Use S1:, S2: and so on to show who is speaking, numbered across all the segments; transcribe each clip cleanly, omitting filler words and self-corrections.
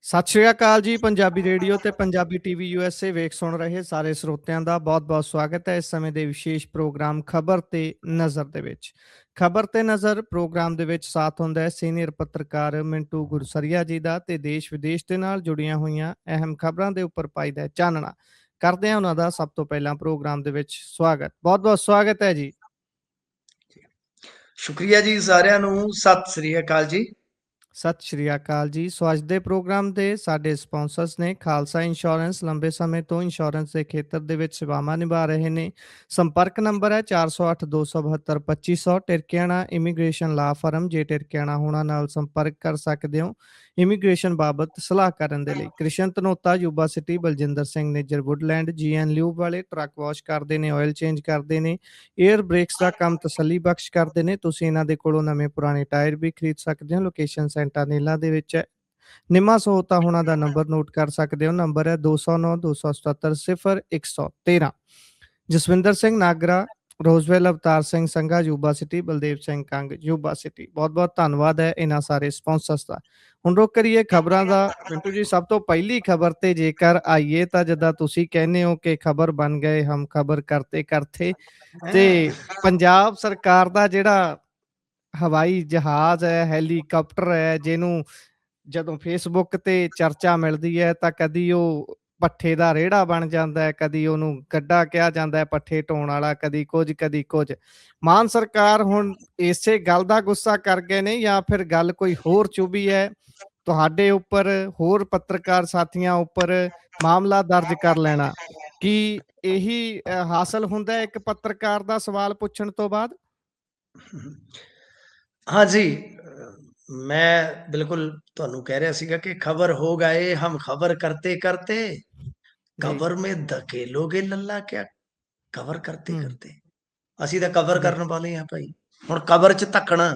S1: ਸਤਿ ਸ਼੍ਰੀ ਅਕਾਲ ਜੀ। ਪੰਜਾਬੀ ਰੇਡੀਓ ਤੇ ਪੰਜਾਬੀ ਟੀਵੀ ਯੂਐਸਏ ਵੇਖ ਸੁਣ ਰਹੇ ਸਾਰੇ ਸਰੋਤਿਆਂ ਦਾ ਬਹੁਤ-ਬਹੁਤ ਸਵਾਗਤ ਹੈ। ਇਸ ਸਮੇਂ ਦੇ ਵਿਸ਼ੇਸ਼ ਪ੍ਰੋਗਰਾਮ ਖਬਰ ਤੇ ਨਜ਼ਰ ਦੇ ਵਿੱਚ। ਖਬਰ ਤੇ ਨਜ਼ਰ ਪ੍ਰੋਗਰਾਮ ਦੇ ਵਿੱਚ ਸਾਥ ਹੁੰਦਾ ਹੈ ਸੀਨੀਅਰ ਪੱਤਰਕਾਰ ਮਿੰਟੂ ਗੁਰਸਰੀਆ ਜੀ ਦਾ ਤੇ ਦੇਸ਼ ਵਿਦੇਸ਼ ਦੇ ਨਾਲ ਜੁੜੀਆਂ ਹੋਈਆਂ ਅਹਿਮ ਖਬਰਾਂ ਦੇ ਉੱਪਰ ਪਾਈਦਾ ਚਾਨਣਾ ਕਰਦੇ ਹਾਂ ਉਹਨਾਂ ਦਾ ਸਭ ਤੋਂ ਪਹਿਲਾਂ ਪ੍ਰੋਗਰਾਮ ਦੇ ਵਿੱਚ ਸਵਾਗਤ। ਬਹੁਤ-ਬਹੁਤ ਸਵਾਗਤ ਹੈ ਜੀ।
S2: ਸ਼ੁਕਰੀਆ ਜੀ ਸਾਰਿਆਂ ਨੂੰ। ਸਤਿ ਸ੍ਰੀ ਅਕਾਲ ਜੀ।
S1: ਸਤਿ ਸ਼੍ਰੀ ਅਕਾਲ ਜੀ। ਸੋ ਅੱਜ ਦੇ ਪ੍ਰੋਗਰਾਮ ਦੇ ਸਾਡੇ ਸਪਾਂਸਰਸ ਨੇ ਖਾਲਸਾ ਇੰਸ਼ੋਰੈਂਸ। ਲੰਬੇ ਸਮੇਂ ਤੋਂ ਇੰਸ਼ੋਰੈਂਸ ਦੇ ਖੇਤਰ ਦੇ ਵਿੱਚ ਸੇਵਾਵਾਂ ਨਿਭਾ ਰਹੇ ਨੇ। ਸੰਪਰਕ ਨੰਬਰ ਹੈ 4082722500। ਟਿਰਕਿਆਣਾ ਇਮੀਗ੍ਰੇਸ਼ਨ ਲਾ ਫਰਮ। ਜੇ ਟਿਰਕਿਆਣਾ ਹੋਣਾ ਨਾਲ ਸੰਪਰਕ ਕਰ ਸਕਦੇ ਹੋ ਇਮੀਗ੍ਰੇਸ਼ਨ ਬਾਬਤ ਸਲਾਹ ਕਰਨ ਦੇ ਲਈ। Krishan Dhanota Yuba City. Baljinder Singh Nijjar Woodland. GN lube ਵਾਲੇ ਟਰੱਕ ਵਾਸ਼ ਕਰਦੇ ਨੇ, ਆਇਲ ਚੇਂਜ ਕਰਦੇ ਨੇ, ਏਅਰ ਬ੍ਰੇਕਸ ਦਾ ਕੰਮ ਤਸੱਲੀ ਬਖਸ਼ ਕਰਦੇ ਨੇ। ਤੁਸੀਂ ਇਹਨਾਂ ਦੇ ਕੋਲੋਂ ਨਵੇਂ ਪੁਰਾਣੇ ਟਾਇਰ ਵੀ ਖਰੀਦ ਸਕਦੇ ਹੋ। ਲੋਕੇਸ਼ਨ ਸੈਂਟਾਨੀਲਾ ਦੇ ਵਿੱਚ ਹੈ। ਨਿਮਾ ਸਹੋਤਾ ਹੋਣਾ ਦਾ ਨੰਬਰ ਨੋਟ ਕਰ ਸਕਦੇ ਹੋ। ਨੰਬਰ ਹੈ 209 277 0113। Jaswinder Singh Nagra Roseville. Avtar Singh Sangha Yuba City. Baldev Singh Kang Yuba City. ਬਹੁਤ ਬਹੁਤ ਧੰਨਵਾਦ ਹੈ ਇਹਨਾਂ ਸਾਰੇ ਸਪਾਂਸਰਸ ਦਾ। ਹੁਣ ਰੁਕ ਕਰੀਏ ਖਬਰਾਂ ਦਾ। ਪਿੰਟੂ ਜੀ, ਸਭ ਤੋਂ ਪਹਿਲੀ ਖਬਰ ਤੇ ਜੇਕਰ ਆਈਏ ਤਾਂ ਜਿੱਦਾਂ ਤੁਸੀਂ ਕਹਿੰਦੇ ਹੋ ਕਿ ਖਬਰ ਬਣ ਗਏ ਹਮ ਖਬਰ ਕਰਤੇ ਕਰਤੇ, ਤੇ ਪੰਜਾਬ ਸਰਕਾਰ ਦਾ ਜਿਹੜਾ ਹਵਾਈ ਜਹਾਜ਼ ਹੈ, ਹੈਲੀਕਾਪਟਰ ਹੈ, ਜਿਹਨੂੰ ਜਦੋਂ ਫੇਸਬੁੱਕ ਤੇ ਚਰਚਾ ਮਿਲਦੀ ਹੈ ਤਾਂ ਕਦੀ ਉਹ ਪੱਠੇ ਦਾ ਰੇੜਾ ਬਣ ਜਾਂਦਾ ਹੈ, ਕਦੀ ਉਹਨੂੰ ਗੱਡਾ ਕਿਹਾ ਜਾਂਦਾ ਹੈ, ਪੱਠੇ ਢੋਣ ਵਾਲਾ, ਕਦੀ ਕੁਝ ਕਦੀ ਕੁਝ। ਮਾਨ ਸਰਕਾਰ ਹੁਣ ਇਸੇ ਗੱਲ ਦਾ ਗੁੱਸਾ ਕਰ ਗਏ ਨੇ ਜਾਂ ਫਿਰ ਗੱਲ ਕੋਈ ਹੋਰ ਚੁਭੀ ਹੈ ਤੁਹਾਡੇ ਉੱਪਰ, ਹੋਰ ਪੱਤਰਕਾਰ ਸਾਥੀਆਂ ਉੱਪਰ ਮਾਮਲਾ ਦਰਜ ਕਰ ਲੈਣਾ? ਕੀ ਇਹੀ ਹਾਸਲ ਹੁੰਦਾ ਇੱਕ ਪੱਤਰਕਾਰ ਦਾ ਸਵਾਲ ਪੁੱਛਣ ਤੋਂ ਬਾਅਦ?
S2: हाँ जी, मैं बिल्कुल ਤੁਹਾਨੂੰ ਕਹਿ ਰਿਹਾ ਸੀਗਾ ਕਿ खबर हो गए हम खबर करते करते
S1: ਜੀ।
S2: खबर में धकेलोगे लल्ला क्या कवर करते
S1: ਹੂੰ।
S2: करते। ਅਸੀਂ ਤਾਂ ਕਵਰ
S1: ਜੀ।
S2: ਕਰਨ ਵਾਲੇ ਆ ਭਾਈ। ਹੁਣ ਕਵਰ ਚ ਧੱਕਣਾ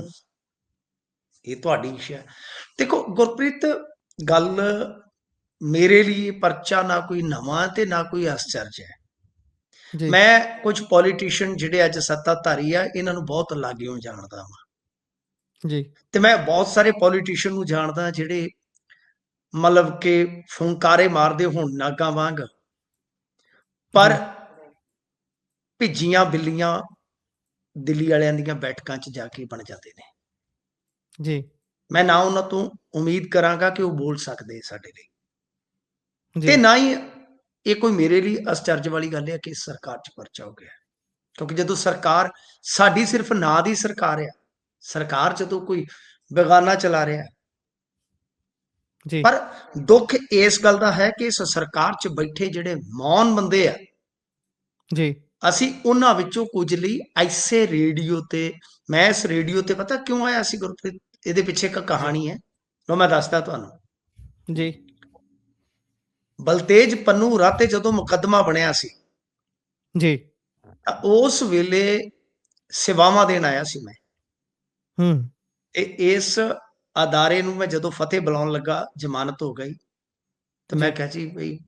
S2: ਇਹ ਤੁਹਾਡੀ ਇੱਛਾ। ਦੇਖੋ ਗੁਰਪ੍ਰੀਤ, ਗੱਲ ਮੇਰੇ ਲਈ ਪਰਚਾ ਨਾ ਕੋਈ ਨਵਾਂ ਤੇ ਨਾ ਕੋਈ ਆਸ਼ਚਰਜ ਹੈ।
S1: ਜੀ।
S2: ਮੈਂ ਕੁਝ ਪੋਲੀਟੀਸ਼ੀਅਨ ਜਿਹੜੇ ਅੱਜ ਸੱਤਾਧਾਰੀ ਆ ਇਹਨਾਂ ਨੂੰ ਬਹੁਤ ਲਾਗਿਓਂ ਜਾਣਦਾ ਹਾਂ
S1: ਜੀ।
S2: ਤੇ ਮੈਂ ਬਹੁਤ ਸਾਰੇ ਪੋਲੀਟੀਸ਼ੀਅਨ ਨੂੰ ਜਾਣਦਾ ਜਿਹੜੇ ਮਤਲਬ ਕਿ ਫੁੰਕਾਰੇ ਮਾਰਦੇ ਹੋਣ ਨਾਗਾਂ ਵਾਂਗ, ਪਰ
S1: ਜੀ।
S2: ਭਿੱਜੀਆਂ ਬਿੱਲੀਆਂ ਦਿੱਲੀ ਵਾਲਿਆਂ ਦੀਆਂ ਬੈਠਕਾਂ 'ਚ ਜਾ ਕੇ ਬਣ ਜਾਂਦੇ ਨੇ।
S1: ਜੀ।
S2: ਮੈਂ ਨਾ ਉਹਨਾਂ ਤੋਂ ਉਮੀਦ ਕਰਾਂਗਾ ਕਿ ਉਹ ਬੋਲ ਸਕਦੇ ਸਾਡੇ ਲਈ,
S1: ਜੀ।
S2: ਤੇ ਨਾ ਹੀ ਇਹ ਕੋਈ ਮੇਰੇ ਲਈ ਅਸਚਰਜ ਵਾਲੀ ਗੱਲ ਹੈ ਕਿ ਸਰਕਾਰ 'ਚ ਪਰਚਾ ਹੋ ਗਿਆ। ਕਿਉਂਕਿ ਜਦੋਂ ਸਰਕਾਰ ਸਾਡੀ ਸਿਰਫ ਨਾਂ ਦੀ ਸਰਕਾਰ ਆ, ਸਰਕਾਰ ਜਦੋਂ ਕੋਈ ਬੇਗਾਨਾ ਚਲਾ ਰਿਹਾ,
S1: ਜੀ।
S2: ਪਰ ਦੁੱਖ ਇਸ ਗੱਲ ਦਾ ਹੈ ਕਿ ਇਸ ਸਰਕਾਰ 'ਚ ਬੈਠੇ ਜਿਹੜੇ ਮੌਨ ਬੰਦੇ ਆ,
S1: ਜੀ।
S2: ਅਸੀਂ ਉਹਨਾਂ ਵਿੱਚੋਂ ਕੁਝ ਲਈ ਐਸੇ ਰੇਡੀਓ ਤੇ, ਮੈਂ ਇਸ ਰੇਡੀਓ ਤੇ ਪਤਾ ਕਿਉਂ ਆਇਆ ਸੀ ਗੁਰਪ੍ਰੀਤ? ਇਹਦੇ ਪਿੱਛੇ ਇੱਕ
S1: ਜੀ।
S2: ਕਹਾਣੀ ਹੈ, ਉਹ ਮੈਂ ਦੱਸਦਾ ਤੁਹਾਨੂੰ।
S1: ਜੀ।
S2: ਬਲਤੇਜ ਪੰਨੂ ਰਾਤੇ ਜਦੋਂ ਮੁਕੱਦਮਾ ਬਣਿਆ ਸੀ,
S1: ਜੀ।
S2: ਤਾਂ ਉਸ ਵੇਲੇ ਸੇਵਾਵਾਂ ਦੇਣ ਆਇਆ ਸੀ ਮੈਂ।
S1: ਹੂੰ।
S2: ਤੇ ਇਸ ਅਦਾਰੇ ਨੂੰ ਮੈਂ ਜਦੋਂ ਫਤਿਹ ਬੁਲਾਉਣ ਲੱਗਾ, ਜ਼ਮਾਨਤ ਹੋ ਗਈ, ਤੇ ਮੈਂ
S1: ਜੀ।
S2: ਕਿਹਾ ਜੀ ਬਈ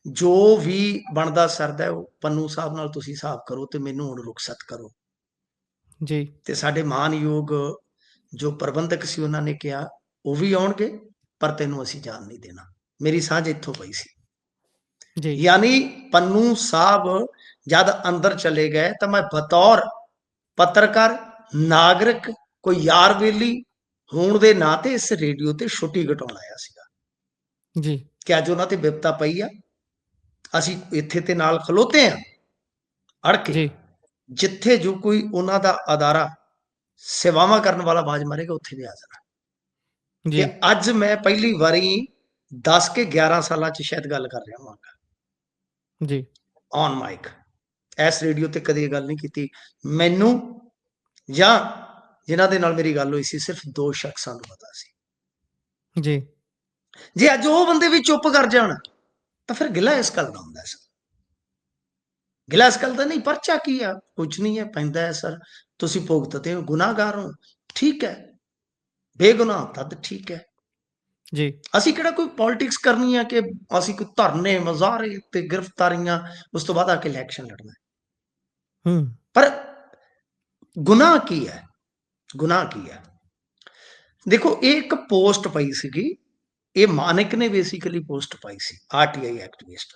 S2: ਜੋ ਵੀ ਬਣਦਾ ਸਰਦਾ ਉਹ ਪੰਨੂ ਸਾਹਿਬ ਨਾਲ ਤੁਸੀਂ ਹਿਸਾਬ ਕਰੋ ਤੇ ਮੈਨੂੰ ਹੁਣ ਰੁਖਸਤ ਕਰੋ।
S1: ਜੀ।
S2: ਤੇ ਸਾਡੇ ਮਾਨਯੋਗ ਜੋ ਪ੍ਰਬੰਧਕ ਸੀ ਉਹਨਾਂ ਨੇ ਕਿਹਾ ਉਹ ਵੀ ਆਉਣਗੇ, ਪਰ ਤੈਨੂੰ ਅਸੀਂ ਜਾਣ ਨਹੀਂ ਦੇਣਾ। ਮੇਰੀ ਸਾਂਝ ਇੱਥੋਂ ਪਈ ਸੀ।
S1: ਜੀ।
S2: ਯਾਨੀ ਪੰਨੂ ਸਾਹਿਬ ਜਦ ਅੰਦਰ ਚਲੇ ਗਏ ਤਾਂ ਮੈਂ ਬਤੌਰ ਪੱਤਰਕਾਰ, ਨਾਗਰਿਕ, ਕੋਈ ਯਾਰ ਬੇਲੀ ਹੋਣ ਦੇ ਨਾਂ ਤੇ ਇਸ ਰੇਡੀਓ ਤੇ ਛੁੱਟੀ ਘਟਾਉਣ ਆਇਆ ਸੀਗਾ
S1: ਜੀ।
S2: ਕਿ ਅੱਜ ਉਹਨਾਂ ਤੇ ਵਿਪਤਾ ਪਈ ਆ, ਅਸੀਂ ਇੱਥੇ ਤੇ ਨਾਲ ਖਲੋਤੇ ਆ ਅੜ ਕੇ।
S1: ਜੀ।
S2: ਜਿੱਥੇ ਜੋ ਕੋਈ ਉਹਨਾਂ ਦਾ ਅਦਾਰਾ ਸੇਵਾਵਾਂ ਕਰਨ ਵਾਲਾ ਆਵਾਜ਼ ਮਾਰੇਗਾ ਉੱਥੇ ਵੀ ਆ ਜਾਣਾ।
S1: ਜੀ।
S2: ਤੇ ਅੱਜ ਮੈਂ ਪਹਿਲੀ ਵਾਰੀ 10 ਕੇ 11 ਸਾਲਾਂ 'ਚ ਸ਼ਾਇਦ ਗੱਲ ਕਰ ਰਿਹਾ ਹਾਂ
S1: ਜੀ।
S2: On mic. ਇਸ ਰੇਡੀਓ ਤੇ ਕਦੇ ਗੱਲ ਨਹੀਂ ਕੀਤੀ। ਮੈਨੂੰ ਜਾਂ ਜਿਨ੍ਹਾਂ ਦੇ ਨਾਲ ਮੇਰੀ ਗੱਲ ਹੋਈ ਸੀ, ਸਿਰਫ 2 ਸ਼ਖਸਾਂ ਨੂੰ ਪਤਾ ਸੀ।
S1: ਜੀ।
S2: ਜੇ ਅੱਜ ਉਹ ਬੰਦੇ ਵੀ ਚੁੱਪ ਕਰ ਜਾਣ ਤਾਂ ਫਿਰ ਗਿਲਾ ਇਸ ਗੱਲ ਦਾ ਹੁੰਦਾ ਸਰ। ਗਿਲਾ ਇਸ ਗੱਲ ਦਾ ਨਹੀਂ, ਪਰਚਾ ਕੀ ਆ? ਕੁਝ ਨਹੀਂ ਹੈ, ਪੈਂਦਾ ਹੈ ਸਰ, ਤੁਸੀਂ ਭੁਗਤਦੇ ਹੋ, ਗੁਨਾਹਗਾਰ ਹੋ, ਠੀਕ ਹੈ, ਬੇਗੁਨਾਹ ਤਦ ਠੀਕ ਹੈ।
S1: ਜੀ।
S2: ਅਸੀਂ ਕਿਹੜਾ ਕੋਈ ਪੋਲਿਟਿਕਸ ਕਰਨੀ ਹੈ ਕਿ ਅਸੀਂ ਕੋਈ ਧਰਨੇ, ਮੁਜ਼ਾਹਰੇ ਤੇ ਗ੍ਰਿਫਤਾਰੀਆਂ, ਉਸ ਤੋਂ ਬਾਅਦ ਆ ਕੇ ਇਲੈਕਸ਼ਨ ਲੜਨਾ।
S1: ਹੂੰ।
S2: ਪਰ ਗੁਨਾਹ ਕੀ ਹੈ? ਗੁਨਾਹ ਕੀ ਹੈ? ਦੇਖੋ, ਇਹ ਇੱਕ ਪੋਸਟ ਪਈ ਸੀਗੀ ਇਹ ਮਾਨਿਕ ਨੇ ਬੇਸਿਕਲੀ ਪੋਸਟ ਪਾਈ ਸੀ, ਆਰਟੀਆਈ ਐਕਟਿਵਿਸਟ,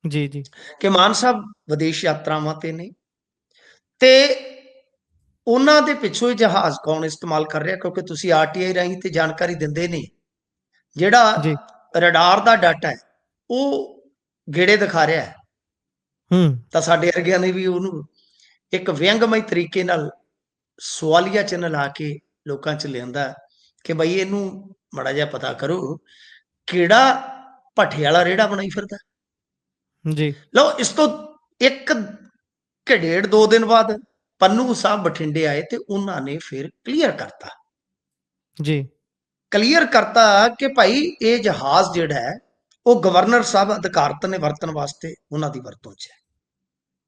S1: ਜੀ, ਜੀ,
S2: ਕਿ ਮਾਨ ਸਾਹਿਬ ਵਿਦੇਸ਼ ਯਾਤਰਾਵਾਂ ਤੇ ਨੇ ਤੇ ਉਹਨਾਂ ਦੇ ਪਿੱਛੋਂ ਇਹ ਜਹਾਜ਼ ਕੌਣ ਇਸਤੇਮਾਲ ਕਰ ਰਿਹਾ, ਕਿਉਂਕਿ ਤੁਸੀਂ ਆਰਟੀਆਈ ਰਾਹੀਂ ਤੇ ਜਾਣਕਾਰੀ ਦਿੰਦੇ ਨੇ, ਜਿਹੜਾ
S1: ਜੀ।
S2: ਰਡਾਰ ਦਾ ਡਾਟਾ ਹੈ ਉਹ ਗੇੜੇ ਦਿਖਾ ਰਿਹਾ ਹੈ,
S1: ਹੂੰ,
S2: ਤਾਂ ਸਾਡੇ ਵਰਗਿਆਂ ਨੇ ਵੀ ਉਹਨੂੰ ਇੱਕ ਵਿਅੰਗਮਈ ਤਰੀਕੇ ਨਾਲ ਸਵਾਲੀਆ ਚਿੰਨ੍ਹ ਲਾ ਕੇ ਲੋਕਾਂ 'ਚ ਲਿਆਂਦਾ ਕਿ ਬਈ ਇਹਨੂੰ ਮਾੜਾ ਜਿਹਾ ਪਤਾ ਕਰੋ, ਕਿਹੜਾ ਭੱਠੇ ਵਾਲਾ ਰੇੜਾ ਬਣਾਈ ਫਿਰਦਾ।
S1: ਜੀ,
S2: ਲਓ, ਇਸ ਤੋਂ ਇੱਕ ਕਿ ਡੇਢ 2 ਦਿਨ ਬਾਅਦ ਪੰਨੂ ਸਾਹਿਬ ਬਠਿੰਡੇ ਆਏ ਤੇ ਉਹਨਾਂ ਨੇ ਫਿਰ ਕਲੀਅਰ ਕਰਤਾ
S1: ਜੀ,
S2: ਕਿ ਭਾਈ ਇਹ ਜਹਾਜ਼ ਜਿਹੜਾ ਹੈ ਉਹ ਗਵਰਨਰ ਸਾਹਿਬ ਅਧਿਕਾਰਤ ਨੇ ਵਰਤਣ ਵਾਸਤੇ ਉਹਨਾਂ ਦੀ ਵਰਤੋਂ 'ਚ ਹੈ।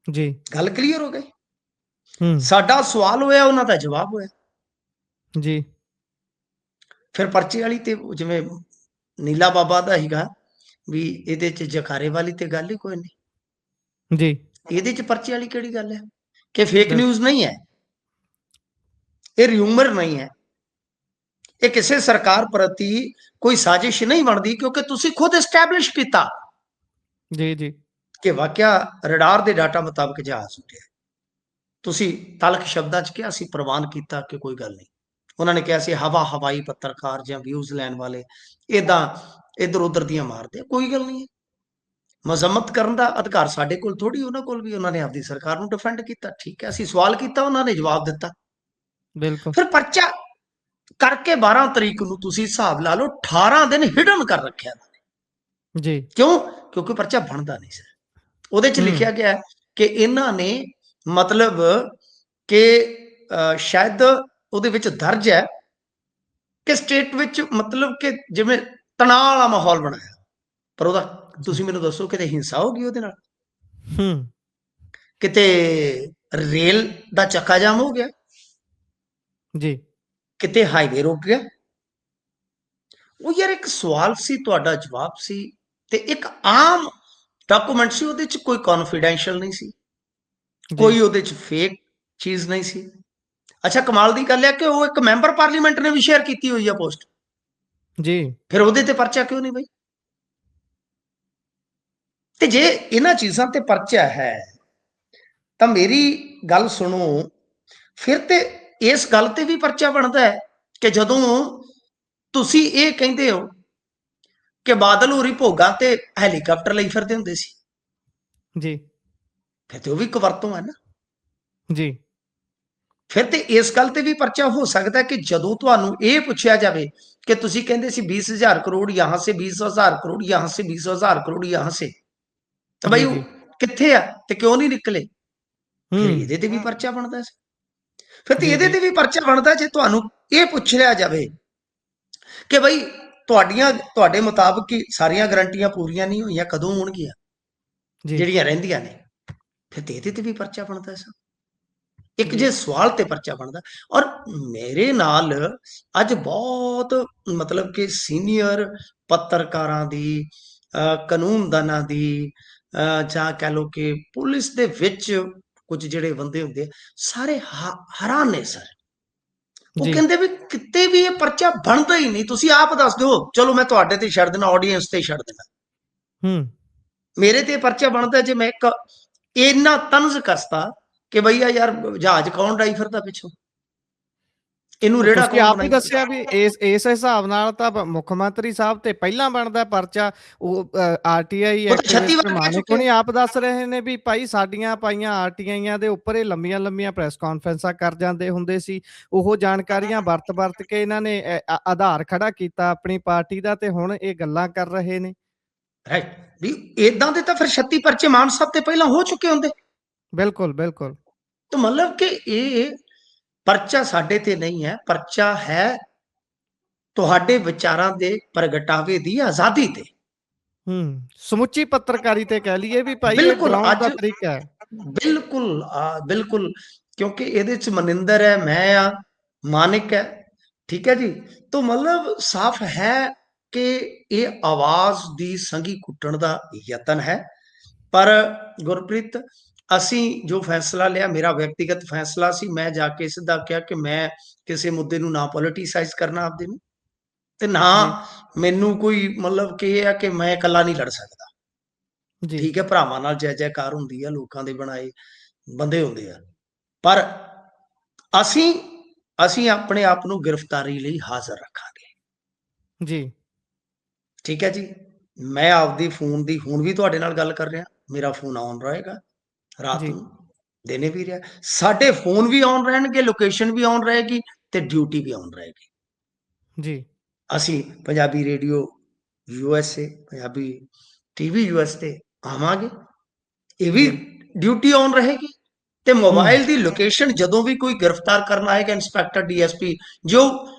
S1: ਜੀ।
S2: ਗੱਲ ਕਲੀਅਰ ਹੋ ਗਈ।
S1: ਹੂੰ,
S2: ਸਾਡਾ ਸਵਾਲ ਹੋਇਆ, ਉਹਨਾਂ ਦਾ ਜਵਾਬ ਹੋਇਆ।
S1: ਜੀ,
S2: ਫਿਰ ਪਰਚੇ ਵਾਲੀ ਤੇ ਜਿਵੇਂ ਨੀਲਾ ਬਾਬਾ ਦਾ ਸੀਗਾ ਵੀ ਇਹਦੇ 'ਚ ਜਖਾਰੇ ਵਾਲੀ ਤੇ ਗੱਲ ਹੀ ਕੋਈ ਨਹੀਂ।
S1: ਜੀ।
S2: ਇਹਦੇ 'ਚ ਪਰਚੇ ਵਾਲੀ ਕਿਹੜੀ ਗੱਲ ਹੈ ਕਿ ਫੇਕ
S1: ਬਿਲਕੁਲ,
S2: ਨਿਊਜ਼ ਨਹੀਂ ਹੈ, ਇਹ ਰਿਊਮਰ ਨਹੀਂ ਹੈ, ਇਹ ਕਿਸੇ ਸਰਕਾਰ ਪ੍ਰਤੀ ਕੋਈ ਸਾਜ਼ਿਸ਼ ਨਹੀਂ ਬਣਦੀ, ਕਿਉਂਕਿ ਤੁਸੀਂ ਖੁਦ ਐਸਟੈਬਲਿਸ਼ ਕੀਤਾ
S1: ਜੀ, ਜੀ,
S2: ਕਿ ਵਾਕਿਆ ਰਡਾਰ ਦੇ ਡਾਟਾ ਮੁਤਾਬਕ ਜਹਾਜ਼ ਉੱਡਿਆ। ਤੁਸੀਂ ਤਲਖ ਸ਼ਬਦਾਂ 'ਚ ਕਿਹਾ, ਅਸੀਂ ਪ੍ਰਵਾਨ ਕੀਤਾ ਕਿ ਕੋਈ ਗੱਲ ਨਹੀਂ। ਉਹਨਾਂ ਨੇ ਕਿਹਾ ਸੀ ਹਵਾਈ ਪੱਤਰਕਾਰ ਜਾਂ ਵਿਊਜ਼ ਲੈਣ ਵਾਲੇ ਇਦਾਂ ਇੱਧਰ ਉੱਧਰ ਦੀਆਂ ਮਾਰਦੇ, ਕੋਈ ਗੱਲ ਨਹੀਂ ਹੈ। ਮਜ਼ੰਮਤ ਕਰਨ ਦਾ ਅਧਿਕਾਰ ਸਾਡੇ ਕੋਲ ਥੋੜੀ, ਉਹਨਾਂ ਕੋਲ ਵੀ। ਉਹਨਾਂ ਨੇ ਆਪਦੀ ਸਰਕਾਰ ਨੂੰ ਡਿਫੈਂਡ ਕੀਤਾ, ਠੀਕ ਹੈ। ਅਸੀਂ ਸਵਾਲ ਕੀਤਾ, ਉਹਨਾਂ ਨੇ ਜਵਾਬ ਦਿੱਤਾ।
S1: ਬਿਲਕੁਲ।
S2: ਫਿਰ ਪਰਚਾ ਕਰਕੇ 12 ਤਰੀਕ ਨੂੰ ਤੁਸੀਂ ਹਿਸਾਬ ਲਾ ਲਓ 18 ਦਿਨ ਹਿਡਨ ਕਰ ਰੱਖਿਆ।
S1: ਜੀ।
S2: ਕਿਉਂ? ਕਿਉਂਕਿ ਪਰਚਾ ਬਣਦਾ ਨਹੀਂ ਸੀ। ਉਹਦੇ 'ਚ ਲਿਖਿਆ ਗਿਆ ਕਿ ਇਹਨਾਂ ਨੇ ਮਤਲਬ ਕਿ ਸ਼ਾਇਦ ਉਹਦੇ ਵਿੱਚ ਦਰਜ ਹੈ ਕਿ ਸਟੇਟ ਵਿੱਚ ਮਤਲਬ ਕਿ ਜਿਵੇਂ ਤਣਾਅ ਵਾਲਾ ਮਾਹੌਲ ਬਣਾਇਆ, ਪਰ ਉਹਦਾ ਤੁਸੀਂ ਮੈਨੂੰ ਦੱਸੋ ਕਿਤੇ ਹਿੰਸਾ ਹੋ ਗਈ ਉਹਦੇ ਨਾਲ?
S1: ਹੂੰ,
S2: ਕਿਤੇ ਰੇਲ ਦਾ ਚੱਕਾ ਜਾਮ ਹੋ ਗਿਆ?
S1: ਜੀ,
S2: ਕਿਤੇ ਹਾਈਵੇ ਰੁਕ ਗਿਆ? ਉਹ ਯਾਰ ਇੱਕ ਸਵਾਲ ਸੀ, ਤੁਹਾਡਾ ਜਵਾਬ ਸੀ, ਤੇ ਇੱਕ ਆਮ ਡਾਕੂਮੈਂਟ ਸੀ, ਉਹਦੇ 'ਚ ਕੋਈ ਕੌਨਫੀਡੈਂਸ਼ੀਅਲ ਨਹੀਂ ਸੀ,
S1: ਜੀ,
S2: ਕੋਈ ਉਹਦੇ 'ਚ ਫੇਕ ਚੀਜ਼ ਨਹੀਂ ਸੀ। ਅੱਛਾ, ਕਮਾਲ ਦੀ ਗੱਲ ਹੈ ਕਿ ਉਹ ਇੱਕ ਮੈਂਬਰ ਪਾਰਲੀਮੈਂਟ ਨੇ ਵੀ ਸ਼ੇਅਰ ਕੀਤੀ ਹੋਈ ਆ ਪੋਸਟ,
S1: ਜੀ।
S2: ਫਿਰ ਉਹਦੇ ਤੇ ਪਰਚਾ ਕਿਉਂ ਨਹੀਂ ਬਈ? ਤੇ ਜੇ ਇਹਨਾਂ ਚੀਜ਼ਾਂ ਤੇ ਪਰਚਾ ਹੈ ਤਾਂ ਮੇਰੀ ਗੱਲ ਸੁਣੋ, ਫਿਰ ਤੇ ਇਸ ਗੱਲ ਤੇ ਵੀ ਪਰਚਾ ਬਣਦਾ ਹੈ ਕਿ ਜਦੋਂ ਤੁਸੀਂ ਇਹ ਕਹਿੰਦੇ ਹੋ ਕਿ ਬਾਦਲ ਹੋਰੀ ਭੋਗਾਂ ਤੇ ਹੈਲੀਕਾਪਟਰ ਲਈ ਫਿਰਦੇ ਹੁੰਦੇ ਸੀ,
S1: ਜੀ,
S2: ਫਿਰ ਤੇ ਉਹ ਵੀ ਇੱਕ ਵਰਤੋਂ ਹੈ ਨਾ।
S1: ਜੀ,
S2: ਫਿਰ ਤੇ ਇਸ ਗੱਲ ਤੇ ਵੀ ਪਰਚਾ ਹੋ ਸਕਦਾ ਕਿ ਜਦੋਂ ਤੁਹਾਨੂੰ ਇਹ ਪੁੱਛਿਆ ਜਾਵੇ ਕਿ ਤੁਸੀਂ ਕਹਿੰਦੇ ਸੀ 20,000 ਕਰੋੜ ਯਹਾਂ ਸੇ, 20,000 ਕਰੋੜ ਯਹਾਂ ਸੇ, 20,000 ਕਰੋੜ ਯਹਾਂ ਸੇ, ਤਾਂ ਬਈ
S1: ਜੀ,
S2: ਉਹ
S1: ਜੀ।
S2: ਕਿੱਥੇ ਆ ਤੇ ਕਿਉਂ ਨਹੀਂ ਨਿਕਲੇ? ਫਿਰ
S1: ਹੂੰ,
S2: ਇਹਦੇ ਤੇ ਵੀ ਪਰਚਾ ਬਣਦਾ ਸੀ। ਫਿਰ ਤੇ
S1: ਜੀ,
S2: ਇਹਦੇ
S1: ਜੀ,
S2: ਤੇ ਵੀ ਪਰਚਾ ਬਣਦਾ ਜੇ ਤੁਹਾਨੂੰ ਇਹ ਪੁੱਛ ਲਿਆ ਜਾਵੇ ਕਿ ਬਈ ਤੁਹਾਡੇ ਮੁਤਾਬਕ ਹੀ ਸਾਰੀਆਂ ਗਰੰਟੀਆਂ ਪੂਰੀਆਂ ਨਹੀਂ ਹੋਈਆਂ, ਕਦੋਂ ਹੋਣਗੀਆਂ
S1: ਜੀ,
S2: ਜਿਹੜੀਆਂ ਰਹਿੰਦੀਆਂ ਨੇ? ਫਿਰ ਤੇ ਇਹਦੇ ਤੇ ਵੀ ਪਰਚਾ ਬਣਦਾ ਸੀ। ਇੱਕ
S1: ਜੀ,
S2: ਜੇ ਸਵਾਲ ਤੇ ਪਰਚਾ ਬਣਦਾ। ਔਰ ਮੇਰੇ ਨਾਲ ਅੱਜ ਬਹੁਤ ਮਤਲਬ ਕਿ ਸੀਨੀਅਰ ਪੱਤਰਕਾਰਾਂ ਦੀ, ਕਾਨੂੰਨਦਾਨਾਂ ਦੀ, ਜਾਂ ਕਹਿ ਲਓ ਕਿ ਪੁਲਿਸ ਦੇ ਵਿੱਚ ਕੁਝ ਜਿਹੜੇ ਬੰਦੇ ਹੁੰਦੇ ਆ, ਸਾਰੇ ਹੈਰਾਨ ਨੇ ਸਰ। ਉਹ
S1: ਜੀ।
S2: ਕਹਿੰਦੇ ਵੀ ਕਿਤੇ ਵੀ ਇਹ ਪਰਚਾ ਬਣਦਾ ਹੀ ਨਹੀਂ। ਤੁਸੀਂ ਆਪ ਦੱਸ ਦਿਓ, ਚਲੋ ਮੈਂ ਤੁਹਾਡੇ ਤੇ ਛੱਡ ਦੇਣਾ, ਆਡੀਅנס ਤੇ ਛੱਡ ਦੇਣਾ,
S1: ਹੂੰ,
S2: ਮੇਰੇ ਤੇ ਪਰਚਾ ਬਣਦਾ ਜੇ ਮੈਂ ਇੱਕ ਇੰਨਾ ਤੰਜ਼ ਕਸਤਾ ਕਿ ਬਈ ਯਾਰ ਜਹਾਜ਼ ਕੌਣ ਡਾਈ ਫਿਰਦਾ ਪਿੱਛੋਂ, ਇਹਨੂੰ ਰੇੜਾ
S1: ਤੁਸੀਂ
S2: ਕੌਣ
S1: ਆਪ ਹੀ
S2: ਬਣਾਈ
S1: ਦੱਸਿਆ
S2: ਫਿਰਦਾ?
S1: ਵੀ ਇਸ ਹਿਸਾਬ ਨਾਲ ਤਾਂ ਮੁੱਖ ਮੰਤਰੀ ਸਾਹਿਬ ਤੇ ਪਹਿਲਾਂ ਬਣਦਾ ਪਰਚਾ। ਉਹ ਆਰਟੀਆਈ
S2: ਉਹ ਤਾਂ 36
S1: ਐਕਟਿਵਿਸਟ
S2: ਵਾਰ ਕਹਿ
S1: ਮਾਨਿਕ
S2: ਚੁੱਕੇ।
S1: ਹੋਣੀ ਆਪ ਦੱਸ ਰਹੇ ਨੇ ਵੀ ਭਾਈ ਸਾਡੀਆਂ ਪਾਈਆਂ ਆਰਟੀਆਈਆਂ ਦੇ ਉੱਪਰ ਇਹ ਲੰਮੀਆਂ ਲੰਮੀਆਂ ਪ੍ਰੈਸ ਕਾਨਫਰੰਸਾਂ ਕਰ ਜਾਂਦੇ ਹੁੰਦੇ ਸੀ। ਉਹ ਜਾਣਕਾਰੀਆਂ ਵਰਤ ਕੇ ਇਹਨਾਂ ਨੇ ਆਧਾਰ ਖੜਾ ਕੀਤਾ ਆਪਣੀ ਪਾਰਟੀ ਦਾ, ਤੇ ਹੁਣ ਇਹ ਗੱਲਾਂ ਕਰ ਰਹੇ ਨੇ।
S2: ਰਾਈਟ, ਵੀ ਇਦਾਂ ਦੇ ਤਾਂ ਫਿਰ 36 ਪਰਚੇ ਮਾਨ ਸਾਹਿਬ ਤੇ ਪਹਿਲਾਂ ਹੋ ਚੁੱਕੇ ਹੁੰਦੇ।
S1: ਬਿਲਕੁਲ, ਬਿਲਕੁਲ।
S2: ਤਾਂ ਮਤਲਬ ਕਿ ਇਹ ਪਰਚਾ ਸਾਡੇ ਤੇ ਨਹੀਂ ਹੈ, ਪਰਚਾ ਹੈ ਤੁਹਾਡੇ ਵਿਚਾਰਾਂ ਦੇ ਪ੍ਰਗਟਾਵੇ ਦੀ ਆਜ਼ਾਦੀ ਤੇ।
S1: ਸਮੁੱਚੀ ਪੱਤਰਕਾਰੀ ਤੇ ਕਹਿ ਲਈਏ ਵੀ ਭਾਈ ਇਹ
S2: ਬਿਲਕੁਲ
S1: ਡਰਾਉਣ ਦਾ
S2: ਅੱਜ
S1: ਤਰੀਕਾ ਹੈ।
S2: ਬਿਲਕੁਲ ਬਿਲਕੁਲ, ਕਿਉਂਕਿ ਇਹਦੇ ਚ ਮਨਿੰਦਰ ਹੈ, ਮੈਂ ਆ, ਮਾਨਿਕ ਹੈ, ਠੀਕ ਹੈ ਜੀ। ਤਾਂ ਮਤਲਬ ਸਾਫ਼ ਹੈ ਕਿ ਇਹ ਆਵਾਜ਼ ਦੀ ਸੰਗੀ ਕੁੱਟਣ ਦਾ ਯਤਨ ਹੈ। ਪਰ ਗੁਰਪ੍ਰੀਤ, ਅਸੀਂ ਜੋ ਫੈਸਲਾ ਲਿਆ, ਮੇਰਾ ਵਿਅਕਤੀਗਤ ਫੈਸਲਾ ਸੀ, ਮੈਂ ਜਾ ਕੇ ਸਿੱਧਾ ਕਿਹਾ ਕਿ ਮੈਂ ਕਿਸੇ ਮੁੱਦੇ ਨੂੰ ਨਾ ਪੋਲੀਟੀਸਾਈਜ਼ ਕਰਨਾ ਆਪਦੇ ਨੂੰ, ਤੇ ਨਾ
S1: ਜੀ
S2: ਮੈਨੂੰ ਕੋਈ ਮਤਲਬ ਕਿ ਇਹ ਆ ਕਿ ਮੈਂ ਇਕੱਲਾ ਨਹੀਂ ਲੜ ਸਕਦਾ।
S1: ਜੀ
S2: ਠੀਕ ਹੈ, ਭਰਾਵਾਂ ਨਾਲ ਜੈ ਜੈਕਾਰ ਹੁੰਦੀ ਆ, ਲੋਕਾਂ ਦੇ ਬਣਾਏ ਬੰਦੇ ਹੁੰਦੇ ਆ, ਪਰ ਅਸੀਂ ਅਸੀਂ ਆਪਣੇ ਆਪ ਨੂੰ ਗ੍ਰਿਫਤਾਰੀ ਲਈ ਹਾਜ਼ਰ ਰੱਖਾਂਗੇ।
S1: ਜੀ
S2: ਠੀਕ ਹੈ ਜੀ, ਮੈਂ ਆਪਦੀ ਫੋਨ ਦੀ ਹੁਣ ਵੀ ਤੁਹਾਡੇ ਨਾਲ ਗੱਲ ਕਰ ਰਿਹਾ, ਮੇਰਾ ਫੋਨ ਆਨ ਰਹੇਗਾ ਰਾਤ
S1: ਜੀ
S2: ਨੂੰ, ਦਿਨੇ ਵੀ ਰਿਹਾ, ਸਾਡੇ ਫੋਨ ਵੀ ਆਨ ਰਹਿਣਗੇ, ਲੋਕੇਸ਼ਨ ਵੀ ਆਨ ਰਹੇਗੀ ਤੇ ਡਿਊਟੀ ਵੀ ਆਨ ਰਹੇਗੀ।
S1: ਜੀ
S2: ਅਸੀਂ Punjabi radio USA, Punjabi TV US ਤੇ ਆਵਾਂਗੇ, ਇਹ ਵੀ
S1: ਜੀ
S2: ਡਿਊਟੀ ਆਨ ਰਹੇਗੀ। ਤੇ
S1: ਹੂੰ
S2: ਮੋਬਾਈਲ ਦੀ ਲੋਕੇਸ਼ਨ ਜਦੋਂ ਵੀ ਕੋਈ ਗ੍ਰਿਫਤਾਰ ਕਰਨ ਆਏਗਾ, ਇੰਸਪੈਕਟਰ DSP ਜੋ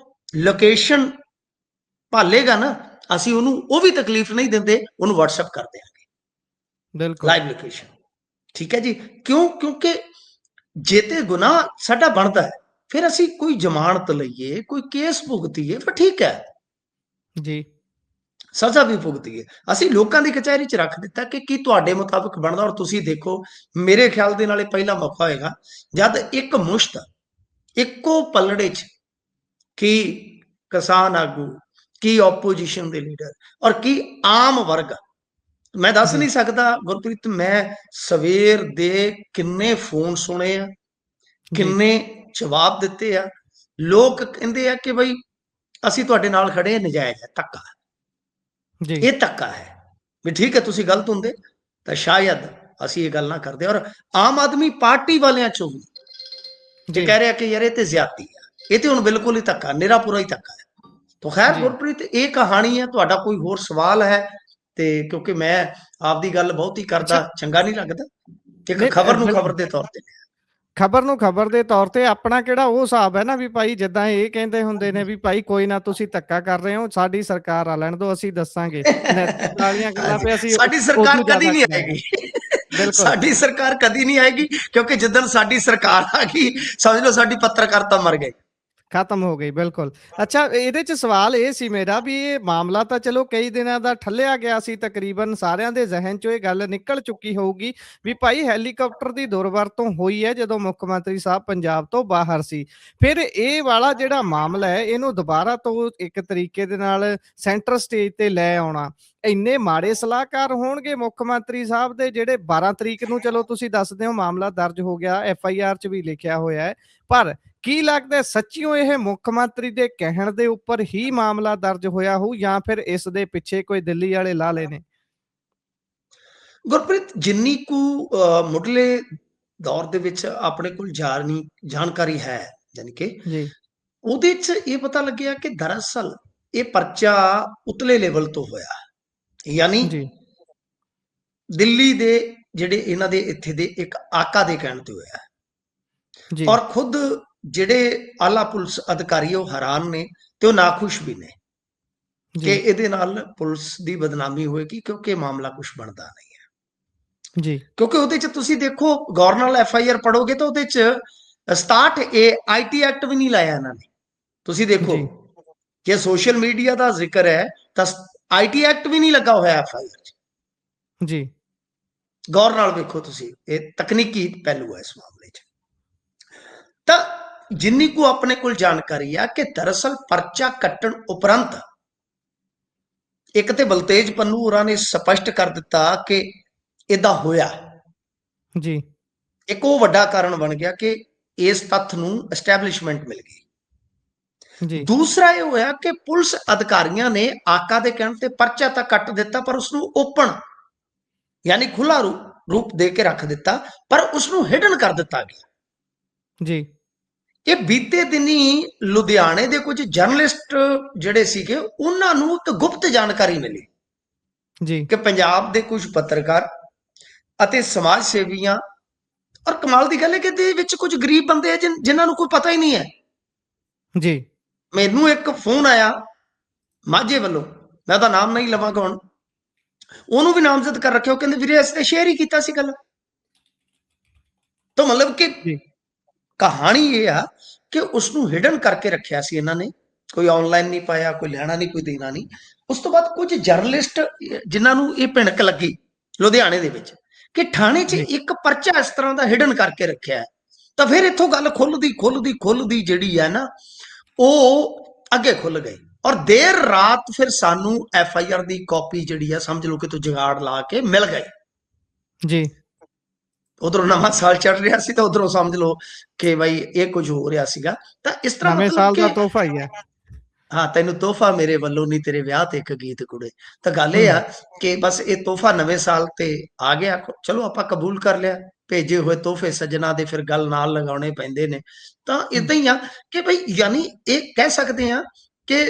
S2: ਲੋਕੇਸ਼ਨ ਭਾਲੇਗਾ ਨਾ, ਅਸੀਂ ਉਹਨੂੰ ਉਹ ਵੀ ਤਕਲੀਫ ਨਹੀਂ ਦਿੰਦੇ, ਉਹਨੂੰ WhatsApp ਕਰ ਦਿਆਂਗੇ
S1: ਬਿਲਕੁਲ
S2: ਲਾਈਵ ਲੋਕੇਸ਼ਨ। ਠੀਕ ਹੈ ਜੀ, ਕਿਉਂ? ਕਿਉਂਕਿ ਜੇ ਤੇ ਗੁਨਾਹ ਸਾਡਾ ਬਣਦਾ ਹੈ, ਫਿਰ ਅਸੀਂ ਕੋਈ ਜ਼ਮਾਨਤ ਲਈਏ, ਕੋਈ ਕੇਸ ਭੁਗਤੀਏ, ਫਿਰ ਠੀਕ ਹੈ,
S1: ਜੀ
S2: ਸਜ਼ਾ ਵੀ ਭੁਗਤੀਏ। ਅਸੀਂ ਲੋਕਾਂ ਦੀ ਕਚਹਿਰੀ 'ਚ ਰੱਖ ਦਿੱਤਾ ਕਿ ਕੀ ਤੁਹਾਡੇ ਮੁਤਾਬਕ ਬਣਦਾ। ਔਰ ਤੁਸੀਂ ਦੇਖੋ, ਮੇਰੇ ਖਿਆਲ ਦੇ ਨਾਲ ਇਹ ਪਹਿਲਾ ਮੌਕਾ ਹੋਏਗਾ ਜਦ ਇੱਕ ਮੁਸ਼ਤ ਇੱਕੋ ਪਲੜੇ 'ਚ ਕੀ ਕਿਸਾਨ ਆਗੂ, ਕੀ ਆਪੋਜੀਸ਼ਨ ਦੇ ਲੀਡਰ ਔਰ ਕੀ ਆਮ ਵਰਗ, ਮੈਂ ਦੱਸ
S1: ਜੀ
S2: ਨਹੀਂ ਸਕਦਾ ਗੁਰਪ੍ਰੀਤ, ਮੈਂ ਸਵੇਰ ਦੇ ਕਿੰਨੇ ਫੋਨ ਸੁਣੇ ਆ,
S1: ਜੀ
S2: ਕਿੰਨੇ ਜਵਾਬ ਦਿੱਤੇ ਆ। ਲੋਕ ਕਹਿੰਦੇ ਆ ਕਿ ਬਈ ਅਸੀਂ ਤੁਹਾਡੇ ਨਾਲ ਖੜੇ, ਨਜਾਇਜ਼ ਹੈ, ਧੱਕਾ,
S1: ਜੀ
S2: ਇਹ ਧੱਕਾ ਹੈ। ਵੀ ਠੀਕ ਹੈ, ਤੁਸੀਂ ਗਲਤ ਹੁੰਦੇ ਤਾਂ ਸ਼ਾਇਦ ਅਸੀਂ ਇਹ ਗੱਲ ਨਾ ਕਰਦੇ। ਔਰ ਆਮ ਆਦਮੀ ਪਾਰਟੀ ਵਾਲਿਆਂ ਚੋਂ ਵੀ ਇਹ
S1: ਜੀ
S2: ਕਹਿ ਰਿਹਾ ਕਿ ਯਾਰ ਇਹ ਤੇ ਜ਼ਿਆਦਤੀ ਆ, ਇਹ ਤੇ ਹੁਣ ਬਿਲਕੁਲ ਹੀ ਧੱਕਾ, ਨਿਰਾ ਪੂਰਾ ਹੀ ਧੱਕਾ ਹੈ। ਤਾਂ ਖੈਰ
S1: ਜੀ
S2: ਗੁਰਪ੍ਰੀਤ, ਇਹ ਕਹਾਣੀ ਹੈ। ਤੁਹਾਡਾ ਕੋਈ ਹੋਰ ਸਵਾਲ ਹੈ ਤੇ ਕਿਉਂਕਿ ਮੈਂ ਆਪਦੀ ਗੱਲ ਬਹੁਤੀ
S1: ਅੱਛਾ
S2: ਕਰਦਾ ਚੰਗਾ ਨਹੀਂ ਲੱਗਦਾ, ਇੱਕ
S1: ਨਹੀਂ
S2: ਖਬਰ ਨੂੰ ਖਬਰ ਦੇ ਤੌਰ ਤੇ।
S1: ਖਬਰ ਨੂੰ ਖਬਰ ਦੇ ਤੌਰ ਤੇ ਆਪਣਾ ਕਿਹੜਾ ਉਹ ਹਿਸਾਬ ਹੈ ਨਾ ਵੀ ਭਾਈ ਜਿੱਦਾਂ ਇਹ ਕਹਿੰਦੇ ਹੁੰਦੇ ਨੇ ਵੀ ਭਾਈ ਕੋਈ ਨਾ ਤੁਸੀਂ ਧੱਕਾ ਕਰ ਰਹੇ ਹੋ, ਸਾਡੀ ਸਰਕਾਰ ਆ ਲੈਣ ਦਿਓ, ਅਸੀਂ ਦੱਸਾਂਗੇ ਨੈਤਿਕ ਵਾਲੀਆਂ ਗੱਲਾਂ
S2: ਹਾਂਜੀ,
S1: ਤੇ ਅਸੀਂ
S2: ਸਾਡੀ ਸਰਕਾਰ
S1: ਉਦੋਂ
S2: ਕਦੀ
S1: ਜ਼ਿਆਦਾ
S2: ਨਹੀਂ
S1: ਕਰਾਂਗੇ।
S2: ਆਏਗੀ।
S1: ਬਿਲਕੁਲ
S2: ਸਾਡੀ ਸਰਕਾਰ ਕਦੀ ਨਹੀਂ ਆਏਗੀ, ਕਿਉਂਕਿ ਜਿੱਦਣ ਸਾਡੀ ਸਰਕਾਰ ਆ ਗਈ, ਸਮਝ ਲਓ ਸਾਡੀ ਪੱਤਰਕਾਰਤਾ ਮਰ ਗਈ।
S1: ਖਤਮ ਹੋ ਗਈ ਬਿਲਕੁਲ। ਅੱਛਾ ਇਹਦੇ ਚ ਸਵਾਲ ਇਹ ਸੀ ਮੇਰਾ ਵੀ ਇਹ ਮਾਮਲਾ ਤਾਂ ਚਲੋ ਕਈ ਦਿਨਾਂ ਦਾ ਠੱਲਿਆ ਗਿਆ ਸੀ, ਤਕਰੀਬਨ ਸਾਰਿਆਂ ਦੇ ਜ਼ਿਹਨ ਚੋਂ ਇਹ ਗੱਲ ਨਿਕਲ ਚੁੱਕੀ ਹੋਊਗੀ ਵੀ ਭਾਈ ਹੈਲੀਕਾਪਟਰ ਦੀ ਦੁਰਵਰਤੋਂ ਹੋਈ ਹੈ ਜਦੋਂ ਮੁੱਖ ਮੰਤਰੀ ਸਾਹਿਬ ਪੰਜਾਬ ਤੋਂ ਬਾਹਰ ਸੀ। ਫਿਰ ਇਹ ਵਾਲਾ ਜਿਹੜਾ ਮਾਮਲਾ ਹੈ ਇਹਨੂੰ ਦੁਬਾਰਾ ਤੋਂ ਇੱਕ ਤਰੀਕੇ ਦੇ ਨਾਲ ਸੈਂਟਰ ਸਟੇਜ ਤੇ ਲੈ ਆਉਣਾ, ਇੰਨੇ ਮਾੜੇ ਸਲਾਹਕਾਰ ਹੋਣਗੇ ਮੁੱਖ ਮੰਤਰੀ ਸਾਹਿਬ ਦੇ ਜਿਹੜੇ 12 ਤਰੀਕ ਨੂੰ, ਚਲੋ ਤੁਸੀਂ ਦੱਸਦੇ ਹੋ ਮਾਮਲਾ ਦਰਜ ਹੋ ਗਿਆ, FIR 'ਚ ਵੀ ਲਿਖਿਆ ਹੋਇਆ ਹੈ, ਪਰ ਕੀ ਲੱਗਦਾ ਸੱਚੀਓ ਇਹ ਮੁੱਖ ਮੰਤਰੀ ਦੇ ਕਹਿਣ ਦੇ ਉੱਪਰ ਹੀ ਮਾਮਲਾ ਦਰਜ ਹੋਇਆ ਹੋਊ ਜਾਂ ਫਿਰ ਇਸ ਦੇ ਪਿੱਛੇ ਕੋਈ ਦਿੱਲੀ ਵਾਲੇ ਲਾਲੇ ਨੇ?
S2: ਗੁਰਪ੍ਰੀਤ, ਜਿੰਨੀ ਕੁ ਮੁੱਢਲੇ ਦੌਰ ਦੇ ਵਿੱਚ ਆਪਣੇ ਕੋਲ ਜਾਣਕਾਰੀ ਹੈ, ਯਾਨੀ ਕਿ
S1: ਜੀ
S2: ਉਹਦੇ 'ਚ ਇਹ ਪਤਾ ਲੱਗਿਆ ਕਿ ਦਰਅਸਲ ਇਹ ਪਰਚਾ ਉਤਲੇ ਲੈਵਲ ਤੋਂ ਹੋਇਆ, ਯਾਨੀ
S1: ਜੀ
S2: ਦਿੱਲੀ ਦੇ ਜਿਹੜੇ ਇਹਨਾਂ ਦੇ ਇੱਥੇ ਦੇ ਇੱਕ ਆਕਾ ਦੇ ਕਹਿਣ ਤੇ ਹੋਇਆ।
S1: ਜੀ
S2: ਔਰ ਖੁਦ ਜਿਹੜੇ ਆਲਾ ਪੁਲਿਸ ਅਧਿਕਾਰੀ ਉਹ ਹੈਰਾਨ ਨੇ ਤੇ ਉਹ ਨਾਖੁਸ਼ ਵੀ ਨੇ ਕਿ
S1: ਜੀ
S2: ਇਹਦੇ ਨਾਲ ਪੁਲਿਸ ਦੀ ਬਦਨਾਮੀ ਹੋਏਗੀ, ਕਿਉਂਕਿ ਮਾਮਲਾ ਕੁਝ ਬਣਦਾ ਨਹੀਂ ਹੈ।
S1: ਜੀ
S2: ਕਿਉਂਕਿ ਉਹਦੇ 'ਚ ਤੁਸੀਂ ਦੇਖੋ, ਗੌਰ ਨਾਲ FIR ਪੜੋਗੇ ਤਾਂ ਉਹਦੇ 'ਚ 67A IT ਐਕਟ ਵੀ ਨਹੀਂ ਲਾਇਆ ਇਹਨਾਂ ਨੇ। ਤੁਸੀਂ ਦੇਖੋ
S1: ਜੀ
S2: ਜੇ ਸੋਸ਼ਲ ਮੀਡੀਆ ਦਾ ਜ਼ਿਕਰ ਹੈ ਤਾਂ IT ਐਕਟ ਵੀ ਨਹੀਂ ਲੱਗਾ ਹੋਇਆ FIR 'ਚ।
S1: ਜੀ
S2: ਗੌਰ ਨਾਲ ਵੇਖੋ ਤੁਸੀਂ, ਇਹ ਤਕਨੀਕੀ ਪਹਿਲੂ ਹੈ ਇਸ ਮਾਮਲੇ 'ਚ। ਤਾਂ ਜਿੰਨੀ ਕੁ ਆਪਣੇ ਕੋਲ ਜਾਣਕਾਰੀ ਆ ਕਿ ਦਰਅਸਲ ਪਰਚਾ ਕੱਟਣ ਉਪਰੰਤ ਇੱਕ ਤੇ ਬਲਤੇਜ ਪੰਨੂ ਹੋਰਾਂ ਨੇ ਸਪਸ਼ਟ ਕਰ ਦਿੱਤਾ ਕਿ ਇਦਾਂ ਹੋਇਆ।
S1: ਜੀ
S2: ਇੱਕ ਉਹ ਵੱਡਾ ਕਾਰਨ ਬਣ ਗਿਆ ਕਿ ਇਸ ਤੱਥ ਨੂੰ ਐਸਟੈਬਲਿਸ਼ਮੈਂਟ ਮਿਲ ਗਈ।
S1: ਜੀ
S2: ਦੂਸਰਾ ਇਹ ਹੋਇਆ ਕਿ ਪੁਲਿਸ ਅਧਿਕਾਰੀਆਂ ਨੇ ਆਕਾ ਦੇ ਕਹਿਣ ਤੇ ਪਰਚਾ ਤਾਂ ਕੱਟ ਦਿੱਤਾ, ਪਰ ਉਸ ਨੂੰ ਓਪਨ ਯਾਨੀ ਖੁੱਲਾ ਰੂਪ ਦੇ ਕੇ ਰੱਖ ਦਿੱਤਾ, ਪਰ ਉਸ ਨੂੰ ਹਿਡਨ ਕਰ ਦਿੱਤਾ ਗਿਆ।
S1: ਜੀ
S2: ਇਹ ਬੀਤੇ ਦਿਨੀ ਲੁਧਿਆਣੇ ਦੇ ਕੁਝ ਜਰਨਲਿਸਟ ਜਿਹੜੇ ਸੀਗੇ ਉਹਨਾਂ ਨੂੰ ਇੱਕ ਗੁਪਤ ਜਾਣਕਾਰੀ ਮਿਲੀ
S1: ਜੀ
S2: ਕਿ ਪੰਜਾਬ ਦੇ ਕੁਝ ਪੱਤਰਕਾਰ ਅਤੇ ਸਮਾਜ ਸੇਵੀਆਂ, ਔਰ ਕਮਾਲ ਦੀ ਗੱਲ ਹੈ ਕਿ ਇਹਦੇ ਵਿੱਚ ਕੁਝ ਗਰੀਬ ਬੰਦੇ ਆ ਜਿਨ੍ਹਾਂ ਨੂੰ ਕੋਈ ਪਤਾ ਹੀ ਨਹੀਂ ਹੈ।
S1: ਜੀ
S2: ਮੈਨੂੰ ਇੱਕ ਫੋਨ ਆਇਆ ਮਾਝੇ ਵੱਲੋਂ, ਮੈਂ ਉਹਦਾ ਨਾਮ ਨਹੀਂ ਲਵਾਂਗਾ ਹੁਣ, ਉਹਨੂੰ ਵੀ ਨਾਮਜ਼ਦ ਕਰ ਰੱਖਿਆ। ਉਹ ਕਹਿੰਦੇ ਵੀਰੇ ਅਸੀਂ ਤਾਂ ਸ਼ੇਅਰ ਹੀ ਕੀਤਾ ਸੀ ਗੱਲ। ਤਾਂ ਮਤਲਬ ਕਿ
S1: ਜੀ
S2: ਕਹਾਣੀ ਇਹ ਆ ਕਿ ਉਸ ਨੂੰ ਹਿਡਨ ਕਰਕੇ ਰੱਖਿਆ ਸੀ ਇਹਨਾਂ ਨੇ, ਕੋਈ ਆਨਲਾਈਨ ਨਹੀਂ ਪਾਇਆ, ਕੋਈ ਲੈਣਾ ਨਹੀਂ, ਕੋਈ ਦੇਣਾ ਨਹੀਂ। ਉਸ ਤੋਂ ਬਾਅਦ ਕੁਝ ਜਰਨਲਿਸਟ ਜਿਨ੍ਹਾਂ ਨੂੰ ਇਹ ਭਿਣਕ ਲੱਗੀ ਲੁਧਿਆਣੇ ਦੇ ਵਿੱਚ ਕਿ ਥਾਣੇ 'ਚ
S1: ਜੀ
S2: ਇੱਕ ਪਰਚਾ ਇਸ ਤਰ੍ਹਾਂ ਦਾ ਹਿਡਨ ਕਰਕੇ ਰੱਖਿਆ, ਤਾਂ ਫਿਰ ਇੱਥੋਂ ਗੱਲ ਖੁੱਲਦੀ ਜਿਹੜੀ ਹੈ ਨਾ, ਉਹ ਅੱਗੇ ਖੁੱਲ ਗਈ। ਔਰ ਦੇਰ ਰਾਤ ਫਿਰ ਸਾਨੂੰ FIR ਦੀ ਕਾਪੀ ਜਿਹੜੀ ਆ ਸਮਝ ਲਓ ਕਿ ਤੂੰ ਜੁਗਾੜ ਲਾ ਕੇ ਮਿਲ ਗਈ।
S1: ਜੀ
S2: ਉਧਰੋਂ ਨਵਾਂ ਸਾਲ ਚੜ ਰਿਹਾ ਸੀ ਤਾਂ ਉਧਰੋਂ ਸਮਝ ਲਓ ਕਿ ਬਈ ਇਹ ਕੁਝ ਹੋ ਰਿਹਾ ਸੀਗਾ। ਤਾਂ ਇਸ ਤਰ੍ਹਾਂ
S1: ਨਵੇਂ
S2: ਮਤਲਬ
S1: ਸਾਲ ਦਾ
S2: ਕਿ
S1: ਤੋਹਫਾ ਹੀ ਹੈ।
S2: ਹਾਂ, ਤੈਨੂੰ ਤੋਹਫਾ ਮੇਰੇ ਵੱਲੋਂ ਨਹੀਂ, ਤੇਰੇ ਵਿਆਹ ਤੇ ਇੱਕ ਗੀਤ ਕੁੜੇ। ਤਾਂ ਗੱਲ ਇਹ
S1: ਹੂੰ
S2: ਆ ਕਿ ਬਸ ਇਹ ਤੋਹਫਾ ਨਵੇਂ ਸਾਲ ਤੇ ਆ ਗਿਆ, ਚਲੋ ਆਪਾਂ ਕਬੂਲ ਕਰ ਲਿਆ। ਭੇਜੇ ਹੋਏ ਤੋਹਫੇ ਸੱਜਣਾ ਦੇ ਫਿਰ ਗੱਲ ਨਾਲ ਲਗਾਉਣੇ ਪੈਂਦੇ ਨੇ। ਤਾਂ
S1: ਹੂੰ,
S2: ਇਦਾਂ ਹੀ ਆ ਕਿ ਬਈ ਯਾਨੀ ਇਹ ਕਹਿ ਸਕਦੇ ਆ ਕਿ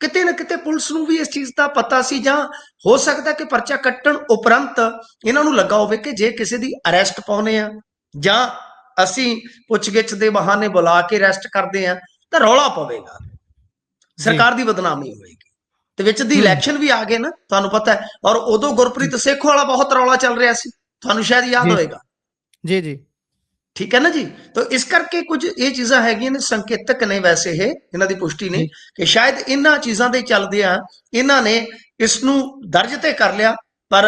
S2: ਕਿਤੇ ਨਾ ਕਿਤੇ ਪੁਲਿਸ ਨੂੰ ਵੀ ਇਸ ਚੀਜ਼ ਦਾ ਪਤਾ ਸੀ, ਜਾਂ ਹੋ ਸਕਦਾ ਕਿ ਪਰਚਾ ਕੱਟਣ ਉਪਰੰਤ ਇਹਨਾਂ ਨੂੰ ਲੱਗਾ ਹੋਵੇ ਕਿ ਜੇ ਕਿਸੇ ਦੀ ਅਰੈਸਟ ਪਾਉਨੇ ਆ ਜਾਂ ਅਸੀਂ ਪੁੱਛਗਿੱਛ ਦੇ ਬਹਾਨੇ ਬੁਲਾ ਕੇ ਅਰੈਸਟ ਕਰਦੇ ਆ ਤਾਂ ਰੌਲਾ ਪਵੇਗਾ,
S1: ਜੀ
S2: ਸਰਕਾਰ ਦੀ ਬਦਨਾਮੀ ਹੋਏਗੀ। ਤੇ ਵਿੱਚ ਦੀ
S1: ਹੂੰ
S2: ਇਲੈਕਸ਼ਨ ਵੀ ਆ ਗਏ ਨਾ, ਤੁਹਾਨੂੰ ਪਤਾ ਹੈ। ਔਰ ਉਦੋਂ ਗੁਰਪ੍ਰੀਤ ਸੇਖੋਂ ਵਾਲਾ ਬਹੁਤ ਰੌਲਾ ਚੱਲ ਰਿਹਾ ਸੀ, ਤੁਹਾਨੂੰ ਸ਼ਾਇਦ ਯਾਦ
S1: ਜੀ
S2: ਹੋਏਗਾ।
S1: ਜੀ ਜੀ
S2: ਠੀਕ ਹੈ ਨਾ ਜੀ। ਤਾਂ ਇਸ ਕਰਕੇ ਕੁਝ ਇਹ ਚੀਜ਼ਾਂ ਹੈਗੀਆਂ ਨੇ, ਸੰਕੇਤਕ ਨੇ ਵੈਸੇ ਇਹ, ਇਹਨਾਂ ਦੀ ਪੁਸ਼ਟੀ ਨਹੀਂ
S1: ਜੀ
S2: ਕਿ ਸ਼ਾਇਦ ਇਹਨਾਂ ਚੀਜ਼ਾਂ ਦੇ ਚੱਲਦੇ ਆ ਇਹਨਾਂ ਨੇ ਇਸ ਨੂੰ ਦਰਜ ਤੇ ਕਰ ਲਿਆ, ਪਰ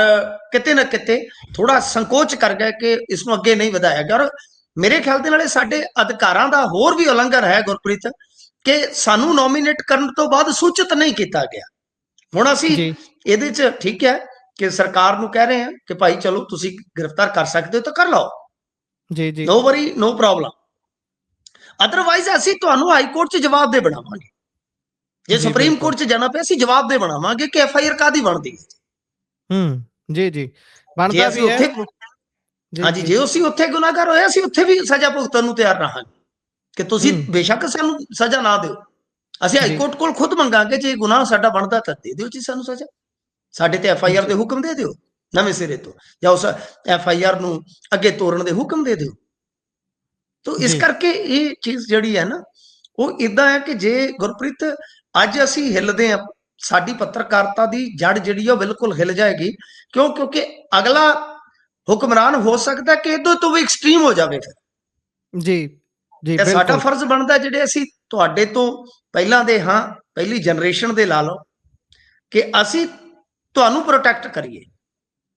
S2: ਕਿਤੇ ਨਾ ਕਿਤੇ ਥੋੜਾ ਸੰਕੋਚ ਕਰ ਗਏ ਕਿ ਇਸ ਨੂੰ ਅੱਗੇ ਨਹੀਂ ਵਧਾਇਆ ਗਿਆ। ਔਰ ਮੇਰੇ ਖਿਆਲ ਦੇ ਨਾਲ ਸਾਡੇ ਅਧਿਕਾਰਾਂ ਦਾ ਹੋਰ ਵੀ ਉਲੰਘਣ ਹੈ ਗੁਰਪ੍ਰੀਤ, ਕਿ ਸਾਨੂੰ ਨੋਮੀਨੇਟ ਕਰਨ ਤੋਂ ਬਾਅਦ ਸੂਚਿਤ ਨਹੀਂ ਕੀਤਾ ਗਿਆ। ਹੁਣ ਅਸੀਂ
S1: ਜੀ
S2: ਇਹਦੇ 'ਚ ਠੀਕ ਹੈ ਕਿ ਸਰਕਾਰ ਨੂੰ ਕਹਿ ਰਹੇ ਹਾਂ ਕਿ ਭਾਈ ਚਲੋ ਤੁਸੀਂ ਗ੍ਰਿਫਤਾਰ ਕਰ ਸਕਦੇ ਹੋ ਤਾਂ ਕਰ ਲਓ,
S1: ਜੀ ਜੀ
S2: ਨੋ ਵਰੀ ਨੋ ਪ੍ਰੋਬਲਮ। ਅਦਰਵਾਈਜ਼ ਅਸੀਂ ਤੁਹਾਨੂੰ ਹਾਈ ਕੋਰਟ 'ਚ ਜਵਾਬ ਦੇ ਬਣਾਵਾਂਗੇ। ਜੇ
S1: ਜੀ
S2: ਸੁਪਰੀਮ
S1: ਬਿਲਕੁਲ
S2: ਕੋਰਟ 'ਚ ਜਾਣਾ ਪਿਆ ਅਸੀਂ ਜਵਾਬ ਦੇ ਬਣਾਵਾਂਗੇ ਕਿ FIR ਕਾਦੀ ਬਣਦੀ ਹੈ।
S1: ਹੂੰ ਜੀ ਜੀ
S2: ਜੇ
S1: ਬਣਦਾ
S2: ਅਸੀਂ
S1: ਵੀ ਹੈ।
S2: ਉੱਥੇ
S1: ਜੀ
S2: ਹਾਂਜੀ,
S1: ਜੀ
S2: ਜੇ ਅਸੀਂ ਉੱਥੇ ਗੁਨਾਹਗਾਰ ਹੋਏ ਅਸੀਂ ਉੱਥੇ ਵੀ ਸਜ਼ਾ ਭੁਗਤਣ ਨੂੰ ਤਿਆਰ ਰਹਾਂਗੇ ਕਿ ਤੁਸੀਂ
S1: ਹੂੰ
S2: ਬੇਸ਼ੱਕ ਸਾਨੂੰ ਸਜ਼ਾ ਨਾ ਦਿਓ। ਅਸੀਂ ਹਾਈ
S1: ਜੀ
S2: ਕੋਰਟ ਕੋਲ ਖੁਦ ਮੰਗਾਂਗੇ ਜੇ ਗੁਨਾਹ ਸਾਡਾ ਬਣਦਾ ਤਾਂ ਦੇ ਦਿਓ ਜੀ ਸਾਨੂੰ ਸਜ਼ਾ, ਸਾਡੇ ਤੇ FIR
S1: ਜੀ
S2: ਦੇ ਹੁਕਮ ਦੇ ਦਿਓ ਨਵੇਂ ਸਿਰੇ ਤੋਂ, ਜਾਂ ਉਸ FIR ਨੂੰ ਅੱਗੇ ਤੋਰਨ ਦੇ ਹੁਕਮ ਦੇ ਦਿਓ। ਤੋ ਇਸ
S1: ਜੀ
S2: ਕਰਕੇ ਇਹ ਚੀਜ਼ ਜਿਹੜੀ ਹੈ ਨਾ ਉਹ ਇਦਾਂ ਹੈ ਕਿ ਜੇ ਗੁਰਪ੍ਰੀਤ ਅੱਜ ਅਸੀਂ ਹਿੱਲਦੇ ਹਾਂ, ਸਾਡੀ ਪੱਤਰਕਾਰਤਾ ਦੀ ਜੜ ਜਿਹੜੀ ਆ ਉਹ ਬਿਲਕੁਲ ਹਿੱਲ ਜਾਏਗੀ। ਕਿਉਂਕਿ ਅਗਲਾ ਹੁਕਮਰਾਨ ਹੋ ਸਕਦਾ ਕਿ ਇਹਦੇ ਤੋਂ ਵੀ ਐਕਸਟ੍ਰੀਮ ਹੋ ਜਾਵੇ ਫਿਰ।
S1: ਜੀ ਜੀ
S2: ਤੇ ਸਾਡਾ
S1: ਬਿਲਕੁਲ
S2: ਫਰਜ਼ ਬਣਦਾ ਜਿਹੜੇ ਅਸੀਂ ਤੁਹਾਡੇ ਤੋਂ ਪਹਿਲਾਂ ਦੇ ਹਾਂ, ਪਹਿਲੀ ਜਨਰੇਸ਼ਨ ਦੇ ਲਾ ਲਓ, ਕਿ ਅਸੀਂ ਤੁਹਾਨੂੰ ਪ੍ਰੋਟੈਕਟ ਕਰੀਏ।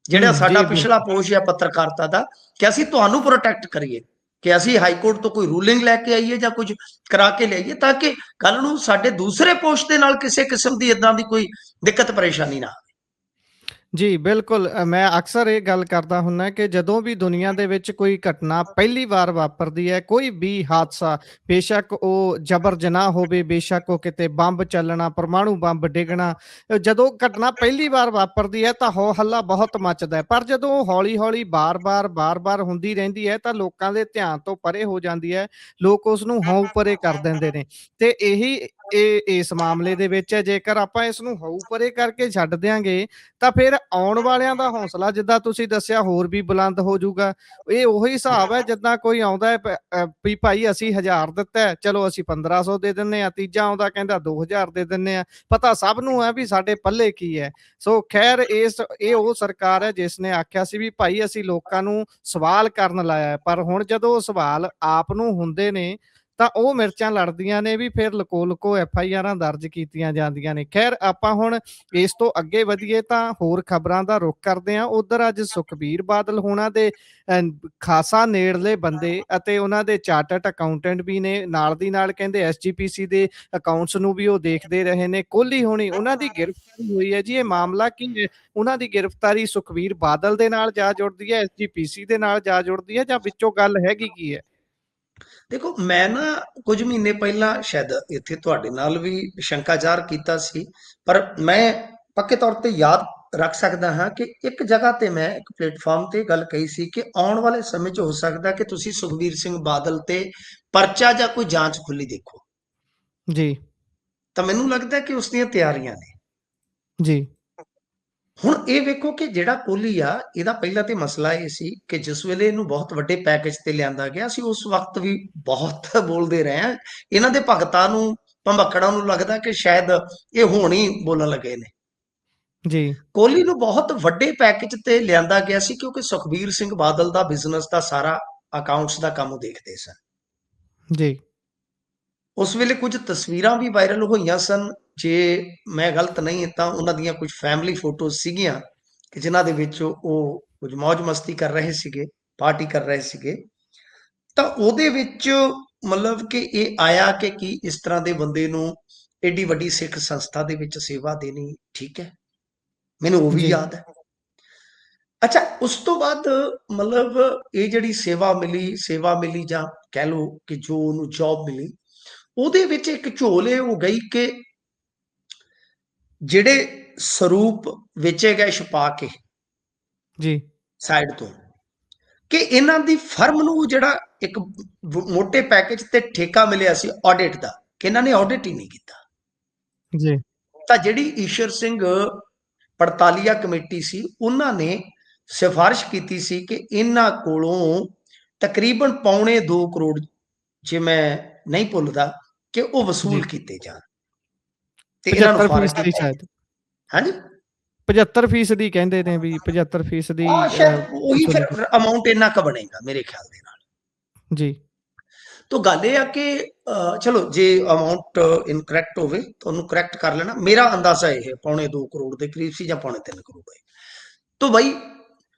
S2: ਜਿਹੜਾ ਸਾਡਾ
S1: ਜੀ
S2: ਪਿਛਲਾ
S1: ਬਿਲਕੁਲ
S2: ਪੋਸ਼ ਹੈ ਪੱਤਰਕਾਰਤਾ ਦਾ, ਕਿ ਅਸੀਂ ਤੁਹਾਨੂੰ ਪ੍ਰੋਟੈਕਟ ਕਰੀਏ, ਕਿ ਅਸੀਂ ਹਾਈ ਕੋਰਟ ਤੋਂ ਕੋਈ ਰੂਲਿੰਗ ਲੈ ਕੇ ਆਈਏ ਜਾਂ ਕੁਝ ਕਰਾ ਕੇ ਲਿਆਈਏ, ਤਾਂ ਕਿ ਕੱਲ ਨੂੰ ਸਾਡੇ ਦੂਸਰੇ ਪੋਸ਼ ਦੇ ਨਾਲ ਕਿਸੇ ਕਿਸਮ ਦੀ ਇਦਾਂ ਦੀ ਕੋਈ ਦਿੱਕਤ ਪਰੇਸ਼ਾਨੀ ਨਾ ਆਵੇ।
S1: ਜੀ ਬਿਲਕੁਲ ਮੈਂ ਅਕਸਰ ਇਹ ਗੱਲ ਕਰਦਾ ਹੁੰਦਾ ਕਿ ਜਦੋਂ ਵੀ ਦੁਨੀਆ ਦੇ ਵਿੱਚ ਕੋਈ ਘਟਨਾ ਪਹਿਲੀ ਵਾਰ ਵਾਪਰਦੀ ਹੈ, ਕੋਈ ਵੀ ਹਾਦਸਾ, ਬੇਸ਼ੱਕ ਉਹ ਜਬਰ ਜਨਾਹ ਹੋਵੇ, ਬੇਸ਼ੱਕ ਉਹ ਕਿਤੇ ਬੰਬ ਚੱਲਣਾ, ਪਰਮਾਣੂ ਬੰਬ ਡਿੱਗਣਾ, ਜਦੋਂ ਘਟਨਾ ਪਹਿਲੀ ਵਾਰ ਵਾਪਰਦੀ ਹੈ ਤਾਂ ਹੋ ਹੱਲਾ ਬਹੁਤ ਮੱਚਦਾ ਹੈ। ਪਰ ਜਦੋਂ ਉਹ ਹੌਲੀ ਹੌਲੀ ਬਾਰ-ਬਾਰ ਹੁੰਦੀ ਰਹਿੰਦੀ ਹੈ ਤਾਂ ਲੋਕਾਂ ਦੇ ਧਿਆਨ ਤੋਂ ਪਰੇ ਹੋ ਜਾਂਦੀ ਹੈ, ਲੋਕ ਉਸ ਨੂੰ ਹੋਂ ਪਰੇ ਕਰ ਦਿੰਦੇ ਨੇ। ਤੇ ਇਹੀ ਇਸ ਮਾਮਲੇ ਦੇ ਵਿੱਚ ਹੈ, ਜੇਕਰ ਆਪਾਂ ਇਸ ਨੂੰ ਹੋਂ ਪਰੇ ਕਰਕੇ ਛੱਡ ਦਿਆਂਗੇ ਤਾਂ ਫਿਰ ਆਉਣ ਵਾਲਿਆਂ ਦਾ ਹੌਸਲਾ, ਜਿੱਦਾਂ ਤੁਸੀਂ ਦੱਸਿਆ, ਹੋਰ ਵੀ ਬੁਲੰਦ ਹੋ ਜਾਊਗਾ। ਇਹ ਉਹੀ ਹਿਸਾਬ ਹੈ ਜਿੱਦਾਂ ਕੋਈ ਆਉਂਦਾ ਹੈ ਵੀ ਭਾਈ ਅਸੀਂ 1000 ਦਿੱਤਾ, ਚਲੋ ਅਸੀਂ 1500 ਦੇ ਦਿੰਦੇ ਹਾਂ, ਤੀਜਾ ਆਉਂਦਾ ਕਹਿੰਦਾ 2000 ਦੇ ਦਿੰਦੇ ਹਾਂ। ਪਤਾ ਸਭ ਨੂੰ ਹੈ ਵੀ ਸਾਡੇ ਪੱਲੇ ਕੀ ਹੈ। ਸੋ ਖੈਰ ਇਹ ਉਹ ਸਰਕਾਰ ਹੈ ਜਿਸ ਨੇ ਆਖਿਆ ਸੀ ਵੀ ਭਾਈ ਅਸੀਂ ਲੋਕਾਂ ਨੂੰ ਸਵਾਲ ਕਰਨ ਲਾਇਆ, ਪਰ ਹੁਣ ਜਦੋਂ ਸਵਾਲ ਆਪ ਨੂੰ ਹੁੰਦੇ ਨੇ ਤਾਂ ਉਹ ਮਿਰਚਾਂ ਲੜਦੀਆਂ ਨੇ ਵੀ ਫਿਰ ਲਕੋ FIRਾਂ ਦਰਜ ਕੀਤੀਆਂ ਜਾਂਦੀਆਂ ਨੇ। ਖੈਰ ਆਪਾਂ ਹੁਣ ਇਸ ਤੋਂ ਅੱਗੇ ਵਧੀਏ ਤਾਂ ਹੋਰ ਖਬਰਾਂ ਦਾ ਰੁਖ ਕਰਦੇ ਹਾਂ। ਉਧਰ ਅੱਜ ਸੁਖਬੀਰ ਬਾਦਲ ਹੋਣਾ ਦੇ ਖਾਸਾ ਨੇੜਲੇ ਬੰਦੇ ਅਤੇ ਉਹਨਾਂ ਦੇ ਚਾਰਟਰਡ ਅਕਾਊਂਟੈਂਟ ਵੀ ਨੇ, ਨਾਲ ਦੀ ਨਾਲ ਕਹਿੰਦੇ SGPC ਦੇ ਅਕਾਊਂਟਸ ਨੂੰ ਵੀ ਉਹ ਦੇਖਦੇ ਰਹੇ ਨੇ। ਕੋਹਲੀ ਹੋਣੀ, ਉਹਨਾਂ ਦੀ ਗ੍ਰਿਫਤਾਰੀ ਹੋਈ ਹੈ ਜੀ। ਇਹ ਮਾਮਲਾ ਕੀ ਹੈ? ਉਹਨਾਂ ਦੀ ਗ੍ਰਿਫਤਾਰੀ ਸੁਖਬੀਰ ਬਾਦਲ ਦੇ ਨਾਲ ਜਾ ਜੁੜਦੀ ਹੈ, SGPC ਦੇ ਨਾਲ ਜਾ ਜੁੜਦੀ ਹੈ, ਜਾਂ ਵਿੱਚੋਂ ਗੱਲ ਹੈਗੀ ਕੀ ਹੈ?
S2: ਦੇਖੋ, ਮੈਂ ਨਾ ਕੁਝ ਮਹੀਨੇ ਪਹਿਲਾਂ ਸ਼ਾਇਦ ਇੱਥੇ ਤੁਹਾਡੇ ਨਾਲ ਵੀ ਸ਼ੰਕਾ ਜ਼ਾਹਰ ਕੀਤਾ ਸੀ, ਪਰ ਮੈਂ ਪੱਕੇ ਤੌਰ ਤੇ ਯਾਦ ਰੱਖ ਸਕਦਾ ਹਾਂ ਕਿ ਇੱਕ ਜਗ੍ਹਾ ਤੇ ਮੈਂ ਇੱਕ ਪਲੇਟਫਾਰਮ ਤੇ ਗੱਲ ਕਹੀ ਸੀ ਕਿ ਆਉਣ ਵਾਲੇ ਸਮੇਂ 'ਚ ਹੋ ਸਕਦਾ ਕਿ ਤੁਸੀਂ ਸੁਖਬੀਰ ਸਿੰਘ ਬਾਦਲ ਤੇ ਪਰਚਾ ਜਾਂ ਕੋਈ ਜਾਂਚ ਖੁੱਲੀ ਦੇਖੋ।
S1: ਜੀ
S2: ਤਾਂ ਮੈਨੂੰ ਲੱਗਦਾ ਕਿ ਉਸ ਦੀਆਂ ਤਿਆਰੀਆਂ ਨੇ।
S1: ਜੀ
S2: ਹੁਣ ਇਹ ਵੇਖੋ ਕਿ ਜਿਹੜਾ ਕੋਹਲੀ ਆ, ਇਹਦਾ ਪਹਿਲਾਂ ਤੇ ਮਸਲਾ ਇਹ ਸੀ ਕਿ ਜਿਸ ਵੇਲੇ ਇਹਨੂੰ ਬਹੁਤ ਵੱਡੇ ਪੈਕੇਜ ਤੇ ਲਿਆਂਦਾ ਗਿਆ ਸੀ, ਉਸ ਵਕਤ ਵੀ ਬਹੁਤ ਬੋਲਦੇ ਰਹੇ ਆ। ਇਹਨਾਂ ਦੇ ਭਗਤਾਂ ਨੂੰ, ਭੰਬਕੜਾਂ ਨੂੰ ਲੱਗਦਾ ਕਿ ਸ਼ਾਇਦ ਇਹ ਹੁਣ ਹੀ ਬੋਲਣ ਲੱਗੇ ਨੇ।
S1: ਜੀ
S2: ਕੋਹਲੀ ਨੂੰ ਬਹੁਤ ਵੱਡੇ ਪੈਕੇਜ ਤੇ ਲਿਆਂਦਾ ਗਿਆ ਸੀ ਕਿਉਂਕਿ ਸੁਖਬੀਰ ਸਿੰਘ ਬਾਦਲ ਦਾ ਬਿਜ਼ਨਸ ਦਾ ਸਾਰਾ ਅਕਾਊਂਟਸ ਦਾ ਕੰਮ ਉਹ ਦੇਖਦੇ ਸਨ।
S1: ਜੀ
S2: ਉਸ ਵੇਲੇ ਕੁਝ ਤਸਵੀਰਾਂ ਵੀ ਵਾਇਰਲ ਹੋਈਆਂ ਸਨ, ਜੇ ਮੈਂ ਗਲਤ ਨਹੀਂ ਤਾਂ ਉਹਨਾਂ ਦੀਆਂ ਕੁਝ ਫੈਮਿਲੀ ਫੋਟੋਜ਼ ਸੀਗੀਆਂ ਕਿ ਜਿਨ੍ਹਾਂ ਦੇ ਵਿੱਚ ਉਹ ਕੁਝ ਮौज ਮਸਤੀ ਕਰ ਰਹੇ ਸੀਗੇ, ਪਾਰਟੀ ਕਰ ਰਹੇ ਸੀਗੇ। ਤਾਂ ਉਹਦੇ ਵਿੱਚ ਮਤਲਬ ਕਿ ਇਹ ਆਇਆ ਕਿ ਕੀ ਇਸ ਤਰ੍ਹਾਂ ਦੇ ਬੰਦੇ ਨੂੰ एडी वड्डी सिख संस्था दे विच सेवा देनी ठीक है, मैनूं वो भी
S1: जी
S2: याद है। अच्छा उस तो बाद मतलब ये जिहड़ी सेवा मिली जां कह लो कि जो उहनूं जॉब मिली, ਉਹਦੇ ਵਿੱਚ ਇੱਕ ਝੋਲ ਇਹ ਹੋ ਗਈ ਕਿ ਜਿਹੜੇ ਸਰੂਪ ਵੇਚੇ ਗਏ ਛਪਾ ਕੇ
S1: जी
S2: ਸਾਈਡ ਤੋਂ, ਕਿ ਇਹਨਾਂ ਦੀ ਫਰਮ ਨੂੰ ਜਿਹੜਾ ਇੱਕ ਮੋਟੇ ਪੈਕੇਜ ਤੇ ਠੇਕਾ ਮਿਲਿਆ ਸੀ ਆਡਿਟ ਦਾ, ਕਿ ਇਹਨਾਂ ਨੇ ਆਡਿਟ ਹੀ ਨਹੀਂ ਕੀਤਾ।
S1: जी
S2: ਤਾਂ ਜਿਹੜੀ ਈਸ਼ਰ ਸਿੰਘ ਪੜਤਾਲੀਆ ਕਮੇਟੀ ਸੀ ਉਹਨਾਂ ਨੇ ਸਿਫਾਰਿਸ਼ ਕੀਤੀ ਸੀ ਕਿ ਇਹਨਾਂ ਕੋਲੋਂ ਤਕਰੀਬਨ ਪੌਣੇ 2 ਕਰੋੜ, ਜੇ ਮੈਂ ਨਹੀਂ ਭੁੱਲਦਾ, ਕਿ ਉਹ
S1: जी
S2: ਵਸੂਲ ਕੀਤੇ ਜਾਣ ਤੇ ਇਹਨਾਂ ਨੂੰ ਫਾਰਗ
S1: 75%
S2: ਕੀਤਾ।
S1: शायद
S2: ਹਾਂਜੀ
S1: 75% ਕਹਿੰਦੇ ਨੇ ਵੀ 75%
S2: ਆ ਸ਼ਾਇਦ ਉਹੀ
S1: ਵਸੂਲੀ
S2: ਫਿਰ ਅਮਾਉਂਟ ਇੰਨਾ ਕ ਬਣੇਗਾ ਮੇਰੇ ਖਿਆਲ ਦੇ ਨਾਲ।
S1: ਜੀ
S2: तो गल ये कि चलो जे अमाउंट इनकरैक्ट हो तो उन्होंने करैक्ट कर लेना। मेरा अंदाजा यह पौने 2 करोड़ के करीब से, या पौने 3 करोड़ है। तो बई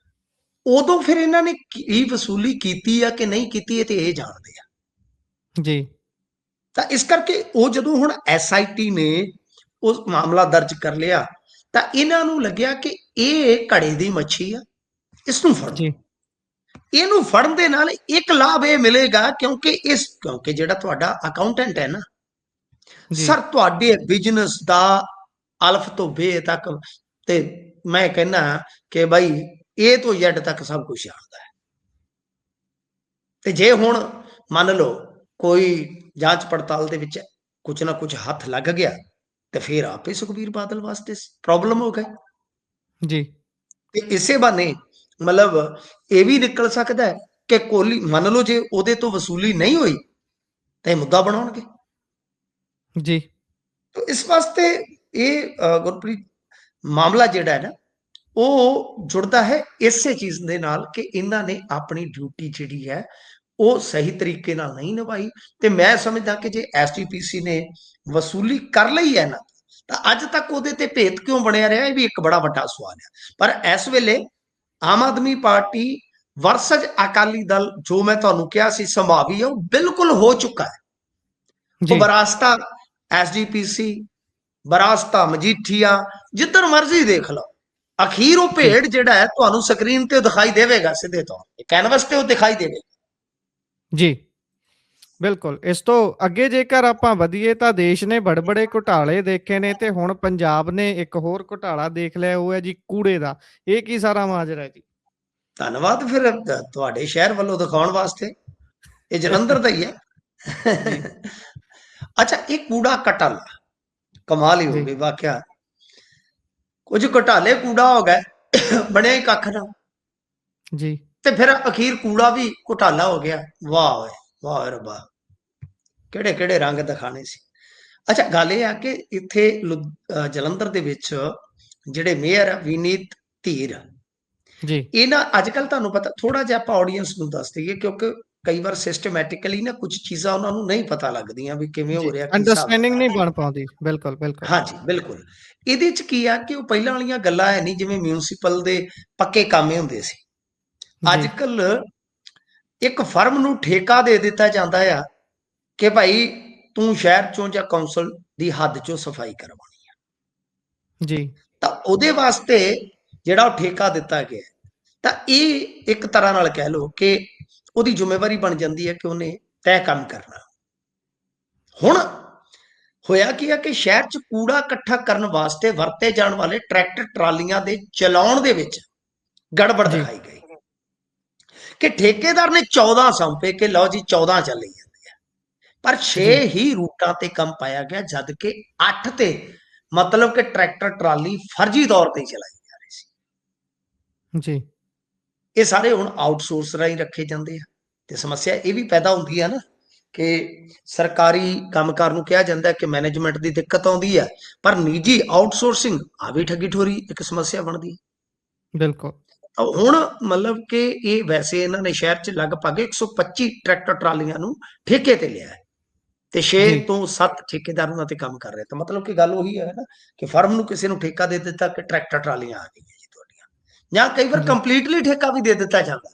S2: उदों फिर इन्होंने की वसूली की कि नहीं की, ये जानते हैं
S1: जी
S2: तो इस करके वो जो हुण SIT ने उस मामला दर्ज कर लिया, तो इन्हों लग्या कि ये घड़े की मच्छी आ, इसनूं फड़ो।
S1: जी
S2: ਇਹਨੂੰ ਫੜਨ ਦੇ ਨਾਲ ਇੱਕ ਲਾਭ ਇਹ ਮਿਲੇਗਾ, ਕਿਉਂਕਿ ਜਿਹੜਾ ਤੁਹਾਡਾ ਅਕਾਊਂਟੈਂਟ ਹੈ ਨਾ
S1: जी
S2: ਸਰ, ਤੁਹਾਡੇ ਬਿਜ਼ਨਸ ਦਾ ਅਲਫ ਤੋਂ ਬੇ ਤੱਕ, ਤੇ ਮੈਂ ਕਹਿੰਦਾ ਕਿ ਬਾਈ A ਤੋਂ Z ਤੱਕ ਸਭ ਕੁਝ ਜਾਣਦਾ ਹੈ। ਤੇ ਜੇ ਹੁਣ ਮੰਨ ਲਓ ਕੋਈ ਜਾਂਚ ਪੜਤਾਲ ਦੇ ਵਿੱਚ ਕੁਝ ਨਾ ਕੁਝ ਹੱਥ ਲੱਗ ਗਿਆ, ਤੇ ਫਿਰ ਆਪੇ ਸੁਖਬੀਰ ਬਾਦਲ ਵਾਸਤੇ ਪ੍ਰੋਬਲਮ ਹੋ ਗਈ।
S1: जी
S2: ਤੇ ਇਸੇ ਬਹਾਨੇ मतलब ये भी निकल सकता है कि कोहली मान लो जे ਉਹਦੇ ਤੋਂ वसूली नहीं हुई तो ये मुद्दा बनाउणगे।
S1: जी
S2: तो इस वास्ते ये गुरप्रीत मामला जिहड़ा है ना वो जुड़ता है इसे चीज दे नाल कि इन्हां ने अपनी ड्यूटी जिहड़ी है वो सही तरीके नाल नहीं निभाई। ते मैं समझदा कि जे SGPC ने वसूली कर लई है ना, तो अज तक ਉਹਦੇ ते भेत क्यों बनया रहा, ये भी एक बड़ा वड्डा सवाल है। पर इस वेले आम आदमी पार्टी वर्सज अकाली दल जो मैं तुहानू कहा सी संभावी है, वो बिल्कुल हो चुका है। तो
S1: जी
S2: बरासता SGPC, बरासता मजीठिया, जिधर मर्जी देख लो, अखीर वो
S1: जी
S2: भेड़ जिहड़ा है तुहानू स्क्रीन ते दिखाई देवेगा, सीधे तौर पे कैनवस ते वो दिखाई देवेगा।
S1: जी ਬਿਲਕੁਲ। ਇਸ ਤੋਂ ਅੱਗੇ ਜੇਕਰ ਆਪਾਂ ਵਧੀਏ ਤਾਂ ਦੇਸ਼ ਨੇ ਬੜੇ ਘੁਟਾਲੇ ਦੇਖੇ ਨੇ ਤੇ ਹੁਣ ਪੰਜਾਬ ਨੇ ਇੱਕ ਹੋਰ ਘੁਟਾਲਾ ਦੇਖ ਲਿਆ, ਉਹ ਹੈ ਜੀ ਕੂੜੇ ਦਾ। ਇਹ ਕੀ ਸਾਰਾ ਮਾਜਰਾ ਹੈ ਜੀ?
S2: धन्यवाद फिर तुहाडे शहर वालों दिखाउण वास्ते, ये जलंधर दा ही है।
S1: जी
S2: अच्छा, ये कूड़ा कटल कमाल ही हो
S1: जी
S2: गई वाकया। कुछ घोटाले कूड़ा हो गए, बने ही कख ना,
S1: जी
S2: ते फिर अखीर कूड़ा भी घोटाला हो गया। वाह वे वाह रब्बा, ਕਿਹੜੇ ਕਿਹੜੇ ਰੰਗ ਦਿਖਾਣੇ ਸੀ। ਅੱਛਾ ਗੱਲ ਇਹ ਆ ਕਿ ਇੱਥੇ ਜਲੰਧਰ ਦੇ ਵਿੱਚ ਜਿਹੜੇ ਮੇਅਰ ਆ ਵਿਨੀਤ ਧੀਰ,
S1: जी
S2: ਇਹਨਾਂ ਅੱਜ ਕੱਲ ਤੁਹਾਨੂੰ ਪਤਾ, ਥੋੜਾ ਜਿਹਾ ਆਪਾਂ ਆਡੀਅנס ਨੂੰ ਦੱਸ ਦਈਏ ਕਿਉਂਕਿ ਕਈ ਵਾਰ ਸਿਸਟਮੈਟਿਕਲੀ ਨਾ ਕੁਝ ਚੀਜ਼ਾਂ ਉਹਨਾਂ ਨੂੰ ਨਹੀਂ ਪਤਾ ਲੱਗਦੀਆਂ ਵੀ ਕਿਵੇਂ
S1: जी
S2: ਹੋ ਰਿਹਾ, ਕੀ ਹਿਸਾਬ
S1: ਅੰਡਰਸਟੈਂਡਿੰਗ ਨਹੀਂ
S2: ਕਿਤਾਬ।
S1: ਬਣ ਪਾਉਂਦੀ। ਬਿਲਕੁਲ ਬਿਲਕੁਲ
S2: ਹਾਂਜੀ ਬਿਲਕੁਲ। ਇਹਦੇ ਚ ਕੀ ਆ ਕਿ ਉਹ ਪਹਿਲਾਂ ਵਾਲੀਆਂ ਗੱਲਾਂ ਹੈ ਨਹੀਂ, ਜਿਵੇਂ ਮਿਊਨਿਸਪਲ ਦੇ ਪੱਕੇ ਕਾਮੇ ਹੁੰਦੇ ਸੀ।
S1: जी
S2: ਅੱਜ ਕੱਲ ਇੱਕ ਫਰਮ ਨੂੰ ਠੇਕਾ ਦੇ ਦਿੱਤਾ ਜਾਂਦਾ ਆ ਕਿ ਭਾਈ ਤੂੰ ਸ਼ਹਿਰ ਚੋਂ ਜਾਂ ਕੌਂਸਲ ਦੀ ਹੱਦ ਚੋਂ ਸਫਾਈ ਕਰਵਾਉਣੀ ਆ,
S1: जी
S2: ਤਾਂ ਉਹਦੇ ਵਾਸਤੇ ਜਿਹੜਾ ਉਹ ਠੇਕਾ ਦਿੱਤਾ ਗਿਆ, ਤਾਂ ਇਹ ਇੱਕ ਤਰ੍ਹਾਂ ਨਾਲ ਕਹਿ ਲਓ ਕਿ ਉਹਦੀ ਜ਼ਿੰਮੇਵਾਰੀ ਬਣ ਜਾਂਦੀ ਹੈ ਕਿ ਉਹਨੇ ਤੈਅ ਕੰਮ ਕਰਨਾ। ਹੁਣ ਹੋਇਆ ਕੀ ਆ ਕਿ ਸ਼ਹਿਰ 'ਚ ਕੂੜਾ ਇਕੱਠਾ ਕਰਨ ਵਾਸਤੇ ਵਰਤੇ ਜਾਣ ਵਾਲੇ ਟਰੈਕਟਰ ਟਰਾਲੀਆਂ ਦੇ ਚਲਾਉਣ ਦੇ ਵਿੱਚ ਗੜਬੜ
S1: जी
S2: ਦਿਖਾਈ ਗਈ ਕਿ ਠੇਕੇਦਾਰ ਨੇ 14 ਸੌਂਪੇ ਕਿ ਲਓ ਜੀ 14 ਚੱਲੀ ਜਾਂਦੇ ਆ, ਪਰ 6
S1: जी
S2: ਹੀ ਰੂਟਾਂ ਤੇ ਕੰਮ ਪਾਇਆ ਗਿਆ, ਜਦ ਕਿ 8 ਤੇ ਮਤਲਬ ਕਿ ਟਰੈਕਟਰ ਟਰਾਲੀ ਫਰਜ਼ੀ ਤੌਰ ਤੇ ਚਲਾਈ ਜਾ ਰਹੀ ਸੀ।
S1: जी
S2: ਇਹ ਸਾਰੇ ਹੁਣ ਆਊਟਸੋਰਸ ਰਾਹੀਂ ਰੱਖੇ ਜਾਂਦੇ ਆ, ਤੇ ਸਮੱਸਿਆ ਇਹ ਵੀ ਪੈਦਾ ਹੁੰਦੀ ਆ ਨਾ ਕਿ ਸਰਕਾਰੀ ਕੰਮਕਾਰ ਨੂੰ ਕਿਹਾ ਜਾਂਦਾ ਕਿ ਮੈਨੇਜਮੈਂਟ ਦੀ ਦਿੱਕਤ ਆਉਂਦੀ ਹੈ, ਪਰ ਨਿੱਜੀ ਆਊਟਸੋਰਸਿੰਗ ਆ ਵੀ ਠੱਗੀ ਠੋਰੀ ਇੱਕ ਸਮੱਸਿਆ ਬਣਦੀ ਹੈ।
S1: ਬਿਲਕੁਲ
S2: ਹੁਣ ਮਤਲਬ ਕਿ ਇਹ ਵੈਸੇ ਇਹਨਾਂ ਨੇ ਸ਼ਹਿਰ 'ਚ ਲਗਭਗ 125 ਟਰੈਕਟਰ ਟਰਾਲੀਆਂ ਨੂੰ ਠੇਕੇ ਤੇ ਲਿਆ ਹੈ, ਤੇ 6
S1: ਜੀ
S2: ਤੋਂ 7 ਠੇਕੇਦਾਰ ਉਹਨਾਂ ਤੇ ਕੰਮ ਕਰ ਰਹੇ। ਤਾਂ ਮਤਲਬ ਕਿ ਗੱਲ ਉਹੀ ਹੈ ਨਾ ਕਿ ਫਰਮ ਨੂੰ ਕਿਸੇ ਨੂੰ ਠੇਕਾ ਦੇ ਦਿੱਤਾ ਕਿ ਟਰੈਕਟਰ ਟਰਾਲੀਆਂ ਆ ਗਈਆਂ ਜੀ ਤੁਹਾਡੀਆਂ, ਜਾਂ ਕਈ ਵਾਰ
S1: ਜੀ
S2: ਕੰਪਲੀਟਲੀ ਠੇਕਾ ਵੀ ਦੇ ਦਿੱਤਾ ਜਾਂਦਾ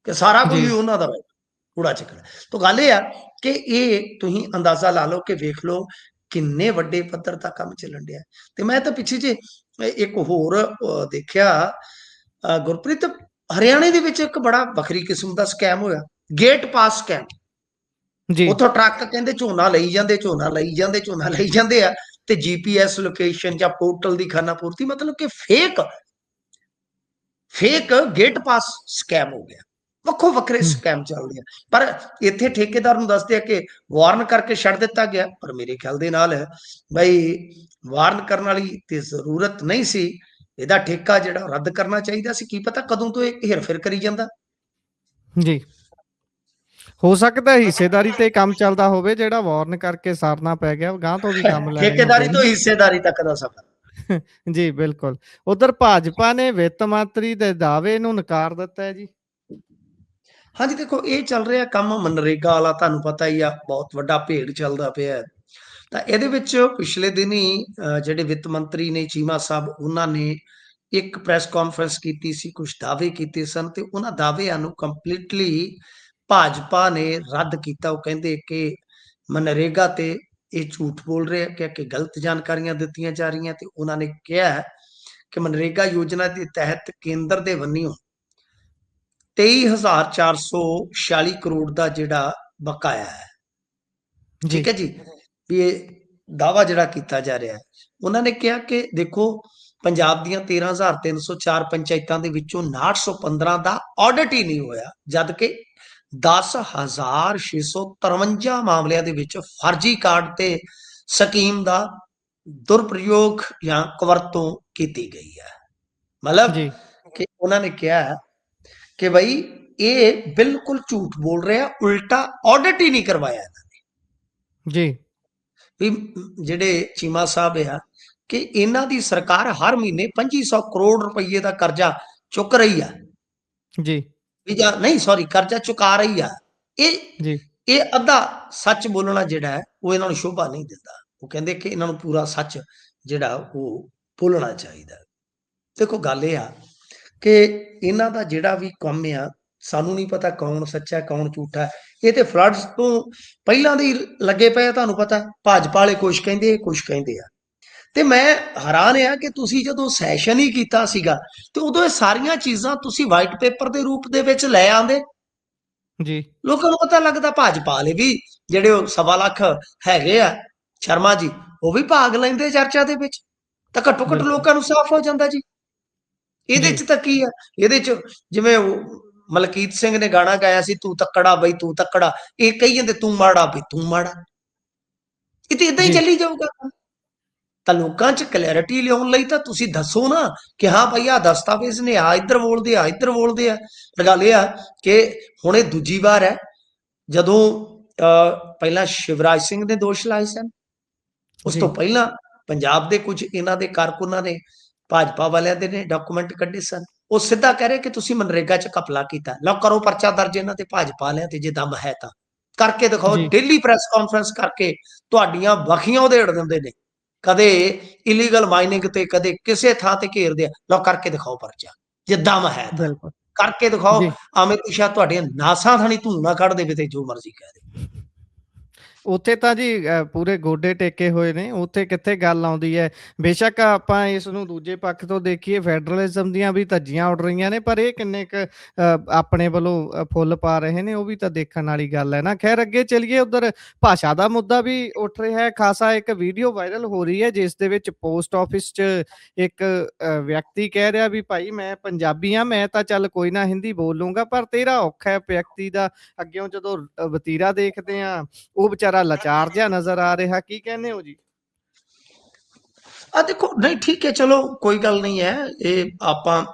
S2: ਕਿ ਸਾਰਾ ਕੁਝ
S1: ਜੀ
S2: ਹੀ ਉਹਨਾਂ ਦਾ ਕੂੜਾ ਚੱਕਣਾ। ਤਾਂ ਗੱਲ ਇਹ ਆ ਕਿ ਇਹ ਤੁਸੀਂ ਅੰਦਾਜ਼ਾ ਲਾ ਲਓ ਕਿ ਵੇਖ ਲਓ ਕਿੰਨੇ ਵੱਡੇ ਪੱਧਰ ਦਾ ਕੰਮ ਚੱਲਣ ਡਿਆ। ਤੇ ਮੈਂ ਤਾਂ ਪਿੱਛੇ ਜੇ ਇੱਕ ਹੋਰ ਦੇਖਿਆ ਗੁਰਪ੍ਰੀਤ, ਹਰਿਆਣੇ ਦੇ ਵਿੱਚ ਇੱਕ ਬੜਾ ਵੱਖਰੀ ਕਿਸਮ ਦਾ ਸਕੈਮ ਹੋਇਆ, ਗੇਟ ਪਾਸ ਸਕੈਮ।
S1: ਜੀ
S2: ਉੱਥੋਂ ਟਰੱਕ ਕਹਿੰਦੇ ਝੋਨਾ ਲਈ ਜਾਂਦੇ, ਝੋਨਾ ਲਈ ਜਾਂਦੇ, ਝੋਨਾ ਲਈ ਜਾਂਦੇ ਆ, ਤੇ GPS ਲੋਕੇਸ਼ਨ ਜਾਂ ਪੋਰਟਲ ਦੀ ਖਾਨਾ ਪੂਰਤੀ, ਮਤਲਬ ਕਿ ਫੇਕ ਗੇਟ ਪਾਸ ਸਕੈਮ ਹੋ ਗਿਆ। ਵੱਖੋ ਵੱਖਰੇ ਸਕੈਮ ਚੱਲਦੇ ਆ, ਪਰ ਇੱਥੇ ਠੇਕੇਦਾਰ ਨੂੰ ਦੱਸਦੇ ਆ ਕਿ ਵਾਰਨ ਕਰਕੇ ਛੱਡ ਦਿੱਤਾ ਗਿਆ, ਪਰ ਮੇਰੇ ਖਿਆਲ ਦੇ ਨਾਲ ਬਈ ਵਾਰਨ ਕਰਨ ਵਾਲੀ ਤੇ ਜ਼ਰੂਰਤ ਨਹੀਂ ਸੀ। ਇਹਦਾ ਠੇਕਾ ਜਿਹੜਾ ਰੱਦ ਕਰਨਾ ਚਾਹੀਦਾ ਸੀ। ਕੀ ਪਤਾ ਕਦੋਂ ਤੋਂ ਇਹ ਹੇਰ-ਫੇਰ ਕਰੀ ਜਾਂਦਾ।
S1: ਜੀ ਹੋ ਸਕਦਾ ਹਿੱਸੇਦਾਰੀ ਤੇ ਕੰਮ ਚੱਲਦਾ ਹੋਵੇ, ਜਿਹੜਾ ਵਾਰਨ ਕਰਕੇ ਸਾਰਨਾ ਪੈ ਗਿਆ, ਗਾਂ ਤੋਂ ਵੀ ਕੰਮ ਲੈਣੇ
S2: ਠੇਕੇਦਾਰੀ
S1: ਹੁੰਦੇ
S2: ਤੋਂ
S1: ਨੇ।
S2: ਹਿੱਸੇਦਾਰੀ ਤੱਕ ਦਾ ਸਫ਼ਰ।
S1: ਜੀ ਬਿਲਕੁਲ। ਉਧਰ ਭਾਜਪਾ ਨੇ ਵਿੱਤ ਮੰਤਰੀ ਦੇ ਦਾਅਵੇ ਨੂੰ ਨਕਾਰ ਦਿੱਤਾ ਹੈ ਜੀ।
S2: ਹਾਂਜੀ, ਦੇਖੋ ਇਹ ਚੱਲ ਰਿਹਾ ਕੰਮ ਮਨਰੇਗਾ ਵਾਲਾ, ਤੁਹਾਨੂੰ ਪਤਾ ਹੀ ਆ, ਬਹੁਤ ਵੱਡਾ ਭੇਡ ਚੱਲਦਾ ਪਿਆ। ਤਾਂ ਇਹਦੇ ਵਿੱਚ ਪਿਛਲੇ ਦਿਨੀ ਜਿਹੜੇ ਵਿੱਤ ਮੰਤਰੀ ਨੇ ਚੀਮਾ ਸਾਹਿਬ, ਉਹਨਾਂ ਨੇ ਇੱਕ ਪ੍ਰੈਸ ਕਾਨਫਰੰਸ ਕੀਤੀ ਸੀ, ਕੁਝ ਦਾਅਵੇ ਕੀਤੇ ਸਨ, ਤੇ ਉਹਨਾਂ ਦਾਅਵਿਆਂ ਨੂੰ ਕੰਪਲੀਟਲੀ ਭਾਜਪਾ ਨੇ ਰੱਦ ਕੀਤਾ। ਉਹ ਕਹਿੰਦੇ ਕਿ ਮਨਰੇਗਾ ਤੇ ਇਹ ਝੂਠ ਬੋਲ ਰਹੇ ਆ, ਕਿ ਗਲਤ ਜਾਣਕਾਰੀਆਂ ਦਿੱਤੀਆਂ ਜਾ ਰਹੀਆਂ। ਤੇ ਉਹਨਾਂ ਨੇ ਕਿਹਾ ਕਿ ਮਨਰੇਗਾ ਯੋਜਨਾ ਦੇ ਤਹਿਤ ਕੇਂਦਰ ਦੇ ਵੱਲੋਂ 23,446 ਕਰੋੜ ਦਾ ਜਿਹੜਾ ਬਕਾਇਆ ਹੈ,
S1: ਜੀ
S2: ਠੀਕ ਹੈ ਜੀ, ਵੀ ਇਹ ਦਾਵਾ ਜਿਹੜਾ ਕੀਤਾ ਜਾ ਰਿਹਾ ਹੈ। ਉਹਨਾਂ ਨੇ ਕਿਹਾ ਕਿ ਦੇਖੋ, ਪੰਜਾਬ ਦੀਆਂ 13,304 ਪੰਚਾਇਤਾਂ ਦੇ ਵਿੱਚੋਂ 9,115 ਦਾ ਆਡਿਟ ਹੀ ਨਹੀਂ ਹੋਇਆ, ਜਦ ਕਿ 10,653 ਮਾਮਲਿਆਂ ਦੇ ਵਿੱਚ ਫਰਜ਼ੀ ਕਾਰਡ ਤੇ ਸਕੀਮ ਦਾ ਦੁਰਪ੍ਰਯੋਗ ਜਾਂ ਕੁਵਰਤੋਂ ਕੀਤੀ ਗਈ ਹੈ। ਮਤਲਬ
S1: ਜੀ
S2: ਕਿ ਉਹਨਾਂ ਨੇ ਕਿਹਾ ਕਿ ਬਈ ਇਹ ਬਿਲਕੁਲ ਝੂਠ ਬੋਲ ਰਿਹਾ, ਉਲਟਾ ਆਡਿਟ ਹੀ ਨਹੀਂ ਕਰਵਾਇਆ ਇਹਨਾਂ ਨੇ।
S1: ਜੀ
S2: ਵੀ ਜਿਹੜੇ ਚੀਮਾ ਸਾਹਿਬ ਆ, ਕਿ ਇਹਨਾਂ ਦੀ ਸਰਕਾਰ ਹਰ ਮਹੀਨੇ 2500 ਕਰੋੜ ਰੁਪਏ ਦਾ ਕਰਜ਼ਾ ਚੁੱਕ ਰਹੀ ਆ,
S1: ਜੀ
S2: ਵੀ ਜਾਂ ਨਹੀਂ ਸੌਰੀ, ਕਰਜ਼ਾ ਚੁਕਾ ਰਹੀ ਆ। ਇਹ
S1: ਜੀ
S2: ਇਹ ਅੱਧਾ ਸੱਚ ਬੋਲਣਾ ਜਿਹੜਾ ਹੈ, ਉਹ ਇਹਨਾਂ ਨੂੰ ਸ਼ੋਭਾ ਨਹੀਂ ਦਿੰਦਾ। ਉਹ ਕਹਿੰਦੇ ਕਿ ਇਹਨਾਂ ਨੂੰ ਪੂਰਾ ਸੱਚ ਜਿਹੜਾ ਉਹ ਬੋਲਣਾ ਚਾਹੀਦਾ। ਦੇਖੋ ਗੱਲ ਇਹ ਆ ਕਿ ਇਹਨਾਂ ਦਾ ਜਿਹੜਾ ਵੀ ਕੰਮ ਆ, ਸਾਨੂੰ ਨਹੀਂ ਪਤਾ ਕੌਣ ਸੱਚਾ ਕੌਣ ਝੂਠਾ। ਇਹ ਤੇ ਫਲੱਡਸ ਤੋਂ ਪਹਿਲਾਂ ਦੇ ਲੱਗੇ ਪਏ ਆ, ਤੁਹਾਨੂੰ ਪਤਾ। ਭਾਜਪਾ ਵਾਲੇ ਕੁਛ ਕਹਿੰਦੇ, ਕੁਛ ਕਹਿੰਦੇ ਆ। ਤੇ ਮੈਂ ਹੈਰਾਨ ਆ ਕਿ ਤੁਸੀਂ ਜਦੋਂ ਸੈਸ਼ਨ ਹੀ ਕੀਤਾ ਸੀਗਾ, ਤੇ ਉਦੋਂ ਇਹ ਸਾਰੀਆਂ ਚੀਜ਼ਾਂ ਤੁਸੀਂ ਵਾਈਟ ਪੇਪਰ ਦੇ ਰੂਪ ਦੇ ਵਿੱਚ ਲੈ ਆਂਦੇ,
S1: ਜੀ
S2: ਲੋਕਾਂ ਨੂੰ ਪਤਾ ਲੱਗਦਾ। ਭਾਜਪਾ ਵਾਲੇ ਵੀ ਜਿਹੜੇ ਉਹ 1.25 ਲੱਖ ਹੈਗੇ ਆ ਸ਼ਰਮਾ ਜੀ, ਉਹ ਵੀ ਭਾਗ ਲੈਂਦੇ ਚਰਚਾ ਦੇ ਵਿੱਚ, ਤਾਂ ਘੱਟੋ ਘੱਟ
S1: ਬਿਲਕੁਲ
S2: ਲੋਕਾਂ ਨੂੰ ਸਾਫ਼ ਹੋ ਜਾਂਦਾ ਜੀ। ਇਹਦੇ
S1: ਜੀ
S2: ਚ ਤਾਂ ਕੀ ਆ, ਇਹਦੇ ਚ ਜਿਵੇਂ ਮਲਕੀਤ ਸਿੰਘ ਨੇ ਗਾਣਾ ਗਾਇਆ ਸੀ, ਤੂੰ ਤੱਕੜਾ ਬਈ ਤੂੰ ਤੱਕੜਾ, ਇਹ ਕਹੀ ਜਾਂਦੇ ਤੂੰ ਮਾੜਾ ਬਈ ਤੂੰ ਮਾੜਾ। ਇਹ ਤੇ ਇਦਾਂ ਹੀ
S1: ਜੀ
S2: ਚੱਲੀ ਜਾਊਗਾ। ਤਾਂ ਲੋਕਾਂ ਚ ਕਲੈਰਿਟੀ ਲਿਆਉਣ ਲਈ ਤਾਂ ਤੁਸੀਂ ਦੱਸੋ ਨਾ ਕਿ ਹਾਂ ਭਾਈ ਆ ਦਸਤਾਵੇਜ਼ ਨੇ, ਆ ਇੱਧਰ ਬੋਲਦੇ ਆ ਇੱਧਰ ਬੋਲਦੇ ਆ। ਗੱਲ ਇਹ ਆ ਕਿ ਹੁਣ ਇਹ ਦੂਜੀ ਵਾਰ ਹੈ, ਜਦੋਂ ਪਹਿਲਾਂ ਸ਼ਿਵਰਾਜ ਸਿੰਘ ਨੇ ਦੋਸ਼ ਲਾਏ ਸਨ, ਉਸ
S1: ਜੀ
S2: ਤੋਂ ਪਹਿਲਾਂ ਪੰਜਾਬ ਦੇ ਕੁਝ ਇਹਨਾਂ ਦੇ ਕਾਰਕੁਨਾਂ ਨੇ, ਭਾਜਪਾ ਵਾਲਿਆਂ ਦੇ ਨੇ ਡਾਕੂਮੈਂਟ ਕੱਢੇ ਸਨ। ਉਹ ਸਿੱਧਾ ਕਹਿ ਰਹੇ ਕਿ ਤੁਸੀਂ ਮਨਰੇਗਾ ਚ ਘਪਲਾ ਕੀਤਾ। ਲਓ ਕਰੋ ਪਰਚਾ ਦਰਜ ਇਹਨਾਂ ਤੇ, ਭਾਜਪਾ ਵਾਲਿਆਂ ਤੇ, ਜੇ ਦਮ ਹੈ ਤਾਂ ਕਰਕੇ ਦਿਖਾਓ।
S1: ਜੀ
S2: ਡੇਲੀ ਪ੍ਰੈਸ ਕਾਨਫਰੰਸ ਕਰਕੇ ਤੁਹਾਡੀਆਂ ਵਖੀਆਂ ਉਧੇੜ ਦਿੰਦੇ ਨੇ, ਕਦੇ ਇਲੀਗਲ ਮਾਈਨਿੰਗ ਤੇ, ਕਦੇ ਕਿਸੇ ਥਾਂ ਤੇ ਘੇਰਦੇ ਆ। ਲਓ ਕਰਕੇ ਦਿਖਾਓ ਪਰਚਾ, ਜੇ ਦਮ ਹੈ ਤਾਂ
S1: ਬਿਲਕੁਲ
S2: ਕਰਕੇ ਦਿਖਾਓ।
S1: ਜੀ
S2: ਅਮਿਤ ਸ਼ਾਹ ਤੁਹਾਡੀਆਂ ਨਾਸਾਂ ਥਾਣੀ ਧੂੰ ਨਾ ਕੱਢ ਦੇਵੇ ਤੇ ਜੋ ਮਰਜ਼ੀ ਕਹਿ ਦੇ।
S1: ਉੱਥੇ ਤਾਂ ਜੀ ਪੂਰੇ ਗੋਡੇ ਟੇਕੇ ਹੋਏ ਨੇ, ਉੱਥੇ ਕਿੱਥੇ ਗੱਲ ਆਉਂਦੀ ਹੈ। ਬੇਸ਼ੱਕ ਆਪਾਂ ਇਸ ਨੂੰ ਦੂਜੇ ਪੱਖ ਤੋਂ ਦੇਖੀਏ, ਫੈਡਰਲਿਜ਼ਮ ਦੀਆਂ ਵੀ ਧੱਜੀਆਂ ਉੱਡ ਰਹੀਆਂ ਨੇ, ਪਰ ਇਹ ਕਿੰਨੇ ਕੁ ਆਪਣੇ ਵੱਲੋਂ ਫੁੱਲ ਪਾ ਰਹੇ ਨੇ, ਉਹ ਵੀ ਤਾਂ ਦੇਖਣ ਵਾਲੀ ਗੱਲ ਹੈ ਨਾ। ਖੈਰ ਅੱਗੇ ਚੱਲੀਏ, ਉੱਧਰ ਭਾਸ਼ਾ ਦਾ ਮੁੱਦਾ ਵੀ ਉੱਠ ਰਿਹਾ ਹੈ ਖਾਸਾ। ਇੱਕ ਵੀਡੀਓ ਵਾਇਰਲ ਹੋ ਰਹੀ ਹੈ, ਜਿਸ ਦੇ ਵਿੱਚ ਪੋਸਟ ਆਫਿਸ 'ਚ ਇੱਕ ਵਿਅਕਤੀ ਕਹਿ ਰਿਹਾ ਵੀ ਭਾਈ ਮੈਂ ਪੰਜਾਬੀ ਹਾਂ, ਮੈਂ ਤਾਂ ਚੱਲ ਕੋਈ ਨਾ ਹਿੰਦੀ ਬੋਲ ਲੂੰਗਾ, ਪਰ ਤੇਰਾ ਔਖਾ ਹੈ। ਵਿਅਕਤੀ ਦਾ ਅੱਗਿਓਂ ਜਦੋਂ ਵਤੀਰਾ ਦੇਖਦੇ ਹਾਂ, ਉਹ ਵਿਚਾਰਾ ਲਾਚਾਰ ਜਿਹਾ ਨਜ਼ਰ ਆ ਰਿਹਾ। ਕੀ ਕਹਿੰਦੇ ਹੋ ਜੀ?
S2: ਆ ਦੇਖੋ, ਨਹੀਂ ਠੀਕ ਹੈ, ਚਲੋ ਕੋਈ ਗੱਲ ਨਹੀਂ ਹੈ। ਇਹ ਆਪਾਂ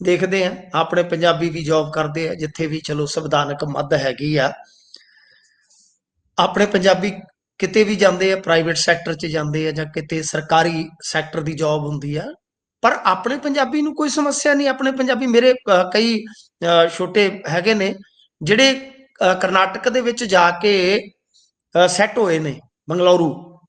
S2: ਦੇਖਦੇ ਆ, ਆਪਣੇ ਪੰਜਾਬੀ ਵੀ ਜੌਬ ਕਰਦੇ ਆ ਜਿੱਥੇ ਵੀ, ਚਲੋ ਸੰਵਿਧਾਨਕ ਮੱਦ ਹੈਗੀ ਆ। ਆਪਣੇ ਪੰਜਾਬੀ ਕਿਤੇ ਵੀ ਜਾਂਦੇ ਆ, ਪ੍ਰਾਈਵੇਟ ਸੈਕਟਰ 'ਚ ਜਾਂਦੇ ਆ ਜਾਂ ਕਿਤੇ ਸਰਕਾਰੀ ਸੈਕਟਰ ਦੀ ਜੌਬ ਹੁੰਦੀ ਆ, ਪਰ ਆਪਣੇ ਪੰਜਾਬੀ ਨੂੰ ਕੋਈ ਸਮੱਸਿਆ ਨਹੀਂ। ਆਪਣੇ ਪੰਜਾਬੀ, ਮੇਰੇ ਕਈ ਛੋਟੇ ਹੈਗੇ ਨੇ ਜਿਹੜੇ ਕਰਨਾਟਕ ਦੇ ਵਿੱਚ ਜਾ ਕੇ ਸੈੱਟ ਹੋਏ ਨੇ, ਬੰਗਲੌਰੂ।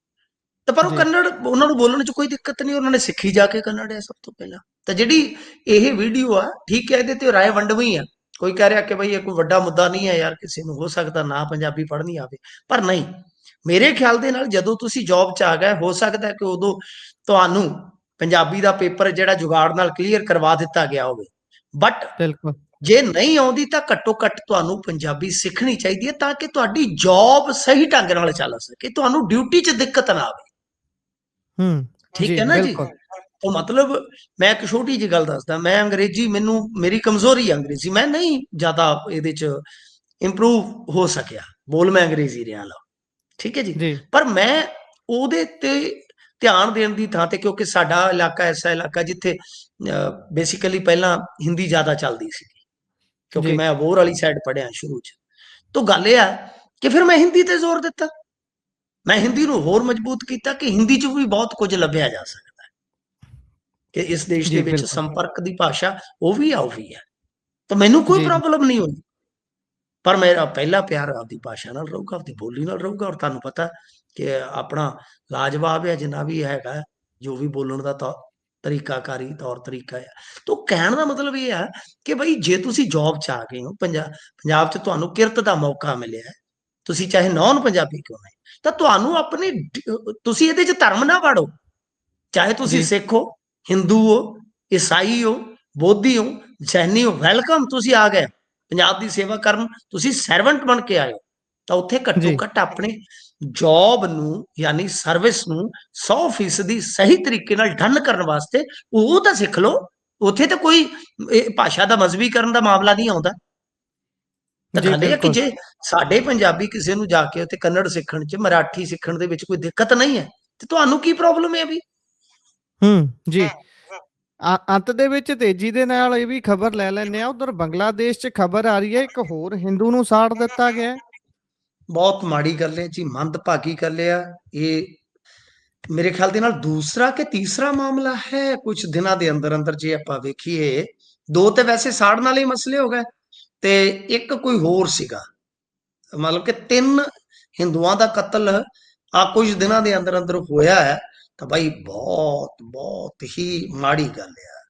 S2: ਤਾਂ ਪਰ ਉਹ
S1: ਜੀ
S2: ਕੰਨੜ, ਉਹਨਾਂ ਨੂੰ ਬੋਲਣ 'ਚ ਕੋਈ ਦਿੱਕਤ ਨਹੀਂ, ਉਹਨਾਂ ਨੇ ਸਿੱਖੀ ਜਾ ਕੇ ਕੰਨੜ ਹੈ ਸਭ ਤੋਂ ਪਹਿਲਾਂ। ਤਾਂ ਜਿਹੜੀ ਇਹ ਵੀਡੀਓ ਆ, ਠੀਕ ਹੈ, ਇਹਦੇ ਤੇ ਰਾਏ ਵੰਡਵੀਂ ਆ। ਕੋਈ ਕਹਿ ਰਿਹਾ ਕਿ ਬਈ ਇਹ ਕੋਈ ਵੱਡਾ ਮੁੱਦਾ ਨਹੀਂ ਹੈ ਯਾਰ, ਕਿਸੇ ਨੂੰ ਹੋ ਸਕਦਾ ਨਾ ਪੰਜਾਬੀ ਪੜ੍ਹਨੀ ਆਵੇ, ਪਰ ਨਹੀਂ। ਮੇਰੇ ਖਿਆਲ ਦੇ ਨਾਲ ਜਦੋਂ ਤੁਸੀਂ ਜੌਬ 'ਚ ਆ ਗਏ, ਹੋ ਸਕਦਾ ਕਿ ਉਦੋਂ ਤੁਹਾਨੂੰ ਪੰਜਾਬੀ ਦਾ ਪੇਪਰ ਜਿਹੜਾ ਜੁਗਾੜ ਨਾਲ ਕਲੀਅਰ ਕਰਵਾ ਦਿੱਤਾ ਗਿਆ ਹੋਵੇ, ਬਟ
S1: ਬਿਲਕੁਲ
S2: ਜੇ ਨਹੀਂ ਆਉਂਦੀ ਤਾਂ ਘੱਟੋ ਘੱਟ ਤੁਹਾਨੂੰ ਪੰਜਾਬੀ ਸਿੱਖਣੀ ਚਾਹੀਦੀ ਹੈ, ਤਾਂ ਕਿ ਤੁਹਾਡੀ ਜੌਬ ਸਹੀ ਢੰਗ ਨਾਲ ਚੱਲ ਸਕੇ, ਤੁਹਾਨੂੰ ਡਿਊਟੀ 'ਚ ਦਿੱਕਤ ਨਾ ਆਵੇ। ਠੀਕ
S1: ਜੀ
S2: ਹੈ ਨਾ ਜੀ?
S1: ਬਿਲਕੁਲ
S2: तो मतलब मैं एक छोटी जी गल दसदा, मैं अंग्रेजी मैनू मेरी कमजोरी अंग्रेजी, मैं नहीं ज्यादा ये इंप्रूव हो सकिया, बोल मैं अंग्रेजी रहा ला, ठीक है जी।
S1: ਜੀ
S2: पर मैं ਉਹਦੇ ਤੇ ਧਿਆਨ ਦੇਣ ਦੀ ਥਾਂ ਤੇ, ਕਿਉਂਕਿ ਸਾਡਾ ਇਲਾਕਾ ਐਸਾ ਇਲਾਕਾ ਜਿੱਥੇ ਬੇਸਿਕਲੀ ਪਹਿਲਾਂ ਹਿੰਦੀ ਜ਼ਿਆਦਾ ਚੱਲਦੀ ਸੀ, ਕਿਉਂਕਿ
S1: ਜੀ
S2: ਮੈਂ ਅਬੋਹਰ ਵਾਲੀ ਸਾਈਡ ਪੜ੍ਹਿਆ ਸ਼ੁਰੂ 'ਚ। ਤਾਂ ਗੱਲ ਇਹ ਆ ਕਿ ਫਿਰ ਮੈਂ ਹਿੰਦੀ ਤੇ ਜ਼ੋਰ ਦਿੱਤਾ, ਮੈਂ ਹਿੰਦੀ ਨੂੰ ਹੋਰ ਮਜ਼ਬੂਤ ਕੀਤਾ ਕਿ ਹਿੰਦੀ 'ਚ ਵੀ ਬਹੁਤ ਕੁਝ ਲੱਭਿਆ ਜਾ ਸਕਦਾ ਕਿ ਇਸ ਦੇਸ਼ ਦੇ
S1: ਜੀ
S2: ਵਿੱਚ
S1: ਬਿਲਕੁਲ
S2: ਸੰਪਰਕ ਦੀ ਭਾਸ਼ਾ ਉਹ ਵੀ ਹੈ, ਤਾਂ ਮੈਨੂੰ ਕੋਈ
S1: ਜੀ
S2: ਪ੍ਰੋਬਲਮ ਨਹੀਂ ਹੋਈ। ਪਰ ਮੇਰਾ ਪਹਿਲਾ ਪਿਆਰ ਆਪਦੀ ਭਾਸ਼ਾ ਨਾਲ ਰਹੂਗਾ, ਆਪਦੀ ਬੋਲੀ ਨਾਲ ਰਹੂਗਾ। ਔਰ ਤੁਹਾਨੂੰ ਪਤਾ ਕਿ ਆਪਣਾ ਲਾਜਵਾਬ ਹੈ ਜਿੰਨਾ ਵੀ ਹੈਗਾ, ਜੋ ਵੀ ਬੋਲਣ ਦਾ ਤਰੀਕਾਕਾਰੀ ਤੌਰ ਤਰੀਕਾ ਹੈ। ਤਾਂ ਕਹਿਣ ਦਾ ਮਤਲਬ ਇਹ ਆ ਕਿ ਬਈ ਜੇ ਤੁਸੀਂ ਜੌਬ 'ਚ ਆ ਗਏ ਹੋ, ਪੰਜਾਬ 'ਚ ਤੁਹਾਨੂੰ ਕਿਰਤ ਦਾ ਮੌਕਾ ਮਿਲਿਆ, ਤੁਸੀਂ ਚਾਹੇ ਨੌਨ ਪੰਜਾਬੀ ਕਿਉਂ ਨਹੀਂ, ਤਾਂ ਤੁਹਾਨੂੰ ਆਪਣੀ ਤੁਸੀਂ ਇਹਦੇ 'ਚ ਧਰਮ ਨਾ ਵਾੜੋ, ਚਾਹੇ ਤੁਸੀਂ
S1: ਜੀ
S2: ਸਿੱਖ ਹੋ, ਹਿੰਦੂ ਹੋ, ਈਸਾਈ ਹੋ, ਬੋਧੀ ਹੋ, ਜੈਨੀ ਹੋ, ਵੈਲਕਮ, ਤੁਸੀਂ ਆ ਗਏ ਪੰਜਾਬ ਦੀ ਸੇਵਾ ਕਰਨ, ਤੁਸੀਂ ਸਰਵੈਂਟ ਬਣ ਕੇ ਆਏ ਹੋ, ਤਾਂ ਉੱਥੇ ਘੱਟੋ
S1: ਜੀ
S2: ਘੱਟ ਆਪਣੇ ਜੌਬ ਨੂੰ ਯਾਨੀ ਸਰਵਿਸ ਨੂੰ 100% ਸਹੀ ਤਰੀਕੇ ਨਾਲ ਡਨ ਕਰਨ ਵਾਸਤੇ ਉਹ ਤਾਂ ਸਿੱਖ ਲਓ। ਉੱਥੇ ਤਾਂ ਕੋਈ ਭਾਸ਼ਾ ਦਾ ਮਜ਼ਬੀਕਰਨ ਦਾ ਮਾਮਲਾ ਨਹੀਂ ਆਉਂਦਾ। ਤਾਂ
S1: ਜੀ
S2: ਗੱਲ ਇਹ ਹੈ ਕਿ
S1: ਬਿਲਕੁਲ
S2: ਜੇ ਸਾਡੇ ਪੰਜਾਬੀ ਕਿਸੇ ਨੂੰ ਜਾ ਕੇ ਉੱਥੇ ਕੰਨੜ ਸਿੱਖਣ 'ਚ, ਮਰਾਠੀ ਸਿੱਖਣ ਦੇ ਵਿੱਚ ਕੋਈ ਦਿੱਕਤ ਨਹੀਂ ਹੈ, ਤੇ ਤੁਹਾਨੂੰ ਕੀ ਪ੍ਰੋਬਲਮ ਹੈ ਵੀ?
S1: ਜੀ ਅੰਤ ਦੇ ਵਿੱਚ ਤੇਜ਼ੀ ਦੇ ਨਾਲ ਇਹ ਵੀ ਖਬਰ ਲੈ ਲੈਂਦੇ ਆ, ਉਧਰ ਬੰਗਲਾਦੇਸ਼ 'ਚ ਖਬਰ ਆ ਰਹੀ ਹੈ ਇੱਕ ਹੋਰ ਹਿੰਦੂ ਨੂੰ ਸਾੜ ਦਿੱਤਾ ਗਿਆ ਹੈ।
S2: ਬਹੁਤ ਮਾੜੀ ਗੱਲ ਹੈ ਜੀ, ਮੰਦਭਾਗੀ ਗੱਲ ਆ ਇਹ। ਮੇਰੇ ਖਿਆਲ ਦੇ ਨਾਲ ਦੂਸਰਾ ਕਿ ਤੀਸਰਾ ਮਾਮਲਾ ਹੈ ਕੁਝ ਦਿਨਾਂ ਦੇ ਅੰਦਰ ਅੰਦਰ, ਜੇ ਆਪਾਂ ਵੇਖੀਏ। ਦੋ ਤੇ ਵੈਸੇ ਸਾੜਨ ਵਾਲੇ ਮਸਲੇ ਹੋ ਗਏ, ਤੇ ਇੱਕ ਕੋਈ ਹੋਰ ਸੀਗਾ, ਮਤਲਬ ਕਿ 3 ਹਿੰਦੂਆਂ ਦਾ ਕਤਲ ਆ ਕੁਝ ਦਿਨਾਂ ਦੇ ਅੰਦਰ ਅੰਦਰ ਹੋਇਆ ਹੈ। ਤਾਂ ਬਾਈ ਬਹੁਤ ਬਹੁਤ ਹੀ ਮਾੜੀ ਗੱਲ ਆ,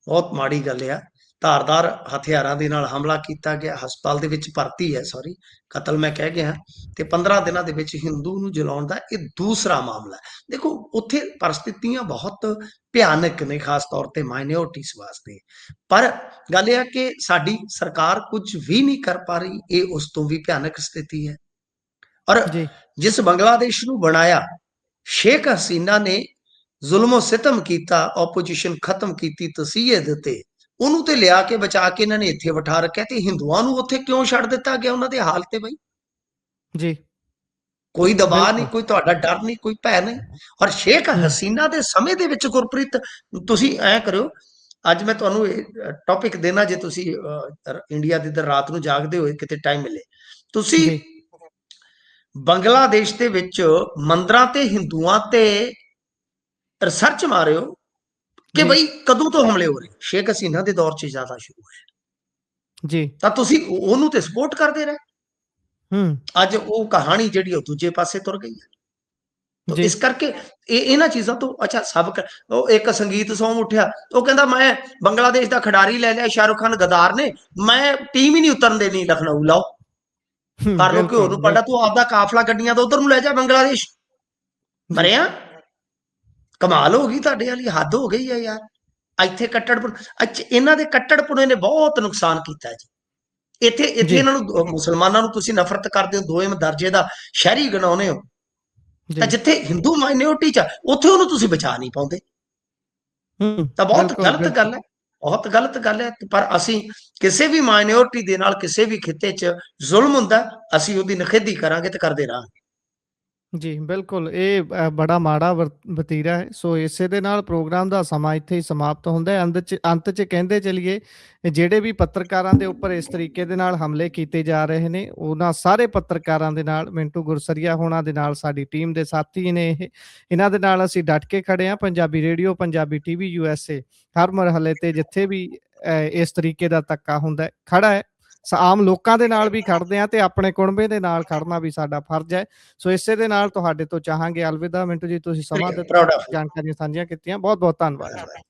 S2: ਬਹੁਤ ਮਾੜੀ ਗੱਲ ਆ। ਧਾਰਦਾਰ ਹਥਿਆਰਾਂ ਦੇ ਨਾਲ ਹਮਲਾ ਕੀਤਾ ਗਿਆ, ਹਸਪਤਾਲ ਦੇ ਵਿੱਚ ਭਰਤੀ ਹੈ, ਸੌਰੀ ਕਤਲ ਮੈਂ ਕਹਿ ਗਿਆ, ਤੇ 15 ਦਿਨਾਂ ਦੇ ਵਿੱਚ ਹਿੰਦੂ ਨੂੰ ਜਲਾਉਣ ਦਾ ਇਹ ਦੂਸਰਾ ਮਾਮਲਾ ਹੈ। ਦੇਖੋ ਉੱਥੇ ਪਰਿਸਥਿਤੀਆਂ ਬਹੁਤ ਭਿਆਨਕ ਨੇ, ਖਾਸ ਤੌਰ ਤੇ ਮਾਈਨੋਰਟੀਜ਼ ਵਾਸਤੇ। ਪਰ ਗੱਲ ਇਹ ਹੈ ਕਿ ਸਾਡੀ ਸਰਕਾਰ ਕੁਝ ਵੀ ਨਹੀਂ ਕਰ ਪਾ ਰਹੀ, ਇਹ ਉਸ ਤੋਂ ਵੀ ਭਿਆਨਕ ਸਥਿਤੀ ਹੈ। ਔਰ
S1: ਜੀ
S2: ਜਿਸ ਬੰਗਲਾਦੇਸ਼ ਨੂੰ ਬਣਾਇਆ, ਸ਼ੇਖ ਹਸੀਨਾ ਨੇ ਜ਼ੁਲਮੋ ਸਿਤਮ ਕੀਤਾ, ਆਪੋਜੀਸ਼ਨ ਖਤਮ ਕੀਤੀ, ਤਸੀਹੇ ਦਿੱਤੇ, ਉਹਨੂੰ ਤੇ ਲਿਆ ਕੇ ਬਚਾ ਕੇ ਇਹਨਾਂ ਨੇ ਇੱਥੇ ਬਿਠਾ ਰੱਖਿਆ, ਤੇ ਹਿੰਦੂਆਂ ਨੂੰ ਉੱਥੇ ਕਿਉਂ ਛੱਡ ਦਿੱਤਾ ਗਿਆ ਉਹਨਾਂ ਦੇ ਹਾਲ ਤੇ? ਬਈ
S1: ਜੀ
S2: ਕੋਈ ਦਬਾਅ ਨਹੀਂ,
S1: ਬਿਲਕੁਲ
S2: ਕੋਈ ਤੁਹਾਡਾ ਡਰ ਨਹੀਂ, ਕੋਈ ਭੈ ਨਹੀਂ। ਔਰ ਸ਼ੇਖ ਹਸੀਨਾ ਦੇ ਸਮੇਂ ਦੇ ਵਿੱਚ ਗੁਰਪ੍ਰੀਤ, ਤੁਸੀਂ ਐ ਕਰਿਓ, ਅੱਜ ਮੈਂ ਤੁਹਾਨੂੰ ਇਹ ਟੌਪਿਕ ਦੇਣਾ, ਜੇ ਤੁਸੀਂ ਇੰਡੀਆ ਦੀ ਦਰ ਰਾਤ ਨੂੰ ਜਾਗਦੇ ਹੋਏ ਕਿਤੇ ਟਾਈਮ ਮਿਲੇ, ਤੁਸੀਂ
S1: ਜੀ
S2: ਬੰਗਲਾਦੇਸ਼ ਦੇ ਵਿੱਚ ਮੰਦਰਾਂ ਤੇ ਹਿੰਦੂਆਂ ਤੇ ਰਿਸਰਚ ਮਾਰਿਓ ਕਿ
S1: ਜੀ
S2: ਬਈ ਕਦੋਂ ਤੋਂ ਹਮਲੇ ਹੋ ਰਹੇ। ਸ਼ੇਖ ਹਸੀਨਾ ਦੇ ਦੌਰ 'ਚ ਜ਼ਿਆਦਾ ਸ਼ੁਰੂ ਹੋਏ,
S1: ਜੀ
S2: ਤਾਂ ਤੁਸੀਂ ਉਹਨੂੰ ਤੇ ਸਪੋਰਟ ਕਰਦੇ ਰਹੇ।
S1: ਹੂੰ
S2: ਅੱਜ ਉਹ ਕਹਾਣੀ ਜਿਹੜੀ ਉਹ ਦੂਜੇ ਪਾਸੇ ਤੁਰ ਗਈ ਹੈ। ਤਾਂ
S1: ਜੀ
S2: ਇਸ ਕਰਕੇ ਇਹਨਾਂ ਚੀਜ਼ਾਂ ਤੋਂ ਅੱਛਾ ਸਬਕ। ਉਹ ਇੱਕ ਸੰਗੀਤ ਸੌਂਗ ਉੱਠਿਆ, ਉਹ ਕਹਿੰਦਾ ਮੈਂ ਬੰਗਲਾਦੇਸ਼ ਦਾ ਖਿਡਾਰੀ ਲੈ ਲਿਆ ਸ਼ਾਹਰੁਖ ਖਾਨ ਗਦਾਰ ਨੇ, ਮੈਂ ਟੀਮ ਹੀ ਨਹੀਂ ਉਤਰਨ ਦੇਣੀ ਲਖਨਊ, ਲਾਓ ਕਰ ਲੋ ਘਿਓ
S1: ਬਿਲਕੁਲ
S2: ਨੂੰ ਪੜਾ,
S1: ਬਿਲਕੁਲ
S2: ਤੂੰ ਆਪਦਾ ਕਾਫਲਾ ਗੱਡੀਆਂ ਦਾ ਉਧਰ ਨੂੰ ਲੈ ਜਾ ਬੰਗਲਾਦੇਸ਼।
S1: ਜੀ
S2: ਮਰਿਆ, ਕਮਾਲ ਹੋ ਗਈ ਤੁਹਾਡੇ ਵਾਲੀ, ਹੱਦ ਹੋ ਗਈ ਹੈ ਯਾਰ। ਇੱਥੇ ਕੱਟੜਪੁਰ, ਅੱਛਾ ਇਹਨਾਂ ਦੇ ਕੱਟੜਪੁਣੇ ਨੇ ਬਹੁਤ ਨੁਕਸਾਨ ਕੀਤਾ ਜੀ। ਇੱਥੇ ਇੱਥੇ
S1: ਜੀ
S2: ਇਹਨਾਂ ਨੂੰ, ਮੁਸਲਮਾਨਾਂ ਨੂੰ ਤੁਸੀਂ ਨਫ਼ਰਤ ਕਰਦੇ ਹੋ, ਦੋਵੇਂ ਦਰਜੇ ਦਾ ਸ਼ਹਿਰੀ ਗਣਾਉਂਦੇ ਹੋ, ਤਾਂ
S1: ਜੀ
S2: ਜਿੱਥੇ ਹਿੰਦੂ ਮਾਈਨੋਰਟੀ 'ਚ ਉੱਥੇ ਉਹਨੂੰ ਤੁਸੀਂ ਬਚਾ ਨਹੀਂ ਪਾਉਂਦੇ। ਤਾਂ ਬਹੁਤ
S1: ਬਿਲਕੁਲ
S2: ਗਲਤ
S1: ਬਿਲਕੁਲ
S2: ਗੱਲ ਹੈ, ਬਹੁਤ ਗਲਤ ਗੱਲ ਹੈ। ਪਰ ਅਸੀਂ ਕਿਸੇ ਵੀ ਮਾਈਨੋਰਟੀ ਦੇ ਨਾਲ ਕਿਸੇ ਵੀ ਖਿੱਤੇ 'ਚ ਜ਼ੁਲਮ ਹੁੰਦਾ, ਅਸੀਂ ਉਹਦੀ ਨਿਖੇਧੀ ਕਰਾਂਗੇ ਤੇ ਕਰਦੇ ਰਹਾਂਗੇ।
S1: ਜੀ ਬਿਲਕੁਲ ਇਹ ਬੜਾ ਮਾੜਾ ਵਤੀਰਾ ਹੈ। ਸੋ ਇਸੇ ਦੇ ਨਾਲ ਪ੍ਰੋਗਰਾਮ ਦਾ ਸਮਾਂ ਇੱਥੇ ਹੀ ਸਮਾਪਤ ਹੁੰਦਾ ਹੈ। ਅੰਤ 'ਚ ਕਹਿੰਦੇ ਚਲੀਏ, ਜਿਹੜੇ ਵੀ ਪੱਤਰਕਾਰਾਂ ਦੇ ਉੱਪਰ ਇਸ ਤਰੀਕੇ ਦੇ ਨਾਲ ਹਮਲੇ ਕੀਤੇ ਜਾ ਰਹੇ ਨੇ, ਉਹਨਾਂ ਸਾਰੇ ਪੱਤਰਕਾਰਾਂ ਦੇ ਨਾਲ, ਮਿੰਟੂ ਗੁਰਸਰੀਆ ਹੋਣਾ ਦੇ ਨਾਲ, ਸਾਡੀ ਟੀਮ ਦੇ ਸਾਥੀ ਨੇ ਇਹਨਾਂ ਦੇ ਨਾਲ ਅਸੀਂ ਡਟ ਕੇ ਖੜੇ ਹਾਂ। Punjabi radio, Punjabi TV, USA ਹਰ ਮਰਹਲੇ ਤੇ ਜਿੱਥੇ ਵੀ ਇਸ ਤਰੀਕੇ ਦਾ ਧੱਕਾ ਹੁੰਦਾ ਖੜਾ ਹੈ, ਆਮ ਲੋਕਾਂ ਦੇ ਨਾਲ ਵੀ ਖੜਦੇ ਆ, ਤੇ ਆਪਣੇ ਕੁੜਬੇ ਦੇ ਨਾਲ ਖੜਨਾ ਵੀ ਸਾਡਾ ਫਰਜ਼ ਹੈ। ਸੋ ਇਸੇ ਦੇ ਨਾਲ ਤੁਹਾਡੇ ਤੋਂ ਚਾਹਾਂਗੇ ਅਲਵਿਦਾ। ਮਿੰਟੂ ਜੀ, ਤੁਸੀਂ ਸਮਾਂ ਦਿੱਤਾ,
S2: ਪ੍ਰਾਊਡ ਆਫ
S1: ਜਾਣਕਾਰੀਆਂ ਸਾਂਝੀਆਂ ਕੀਤੀਆਂ, ਬਹੁਤ ਬਹੁਤ ਧੰਨਵਾਦ ਜੀ।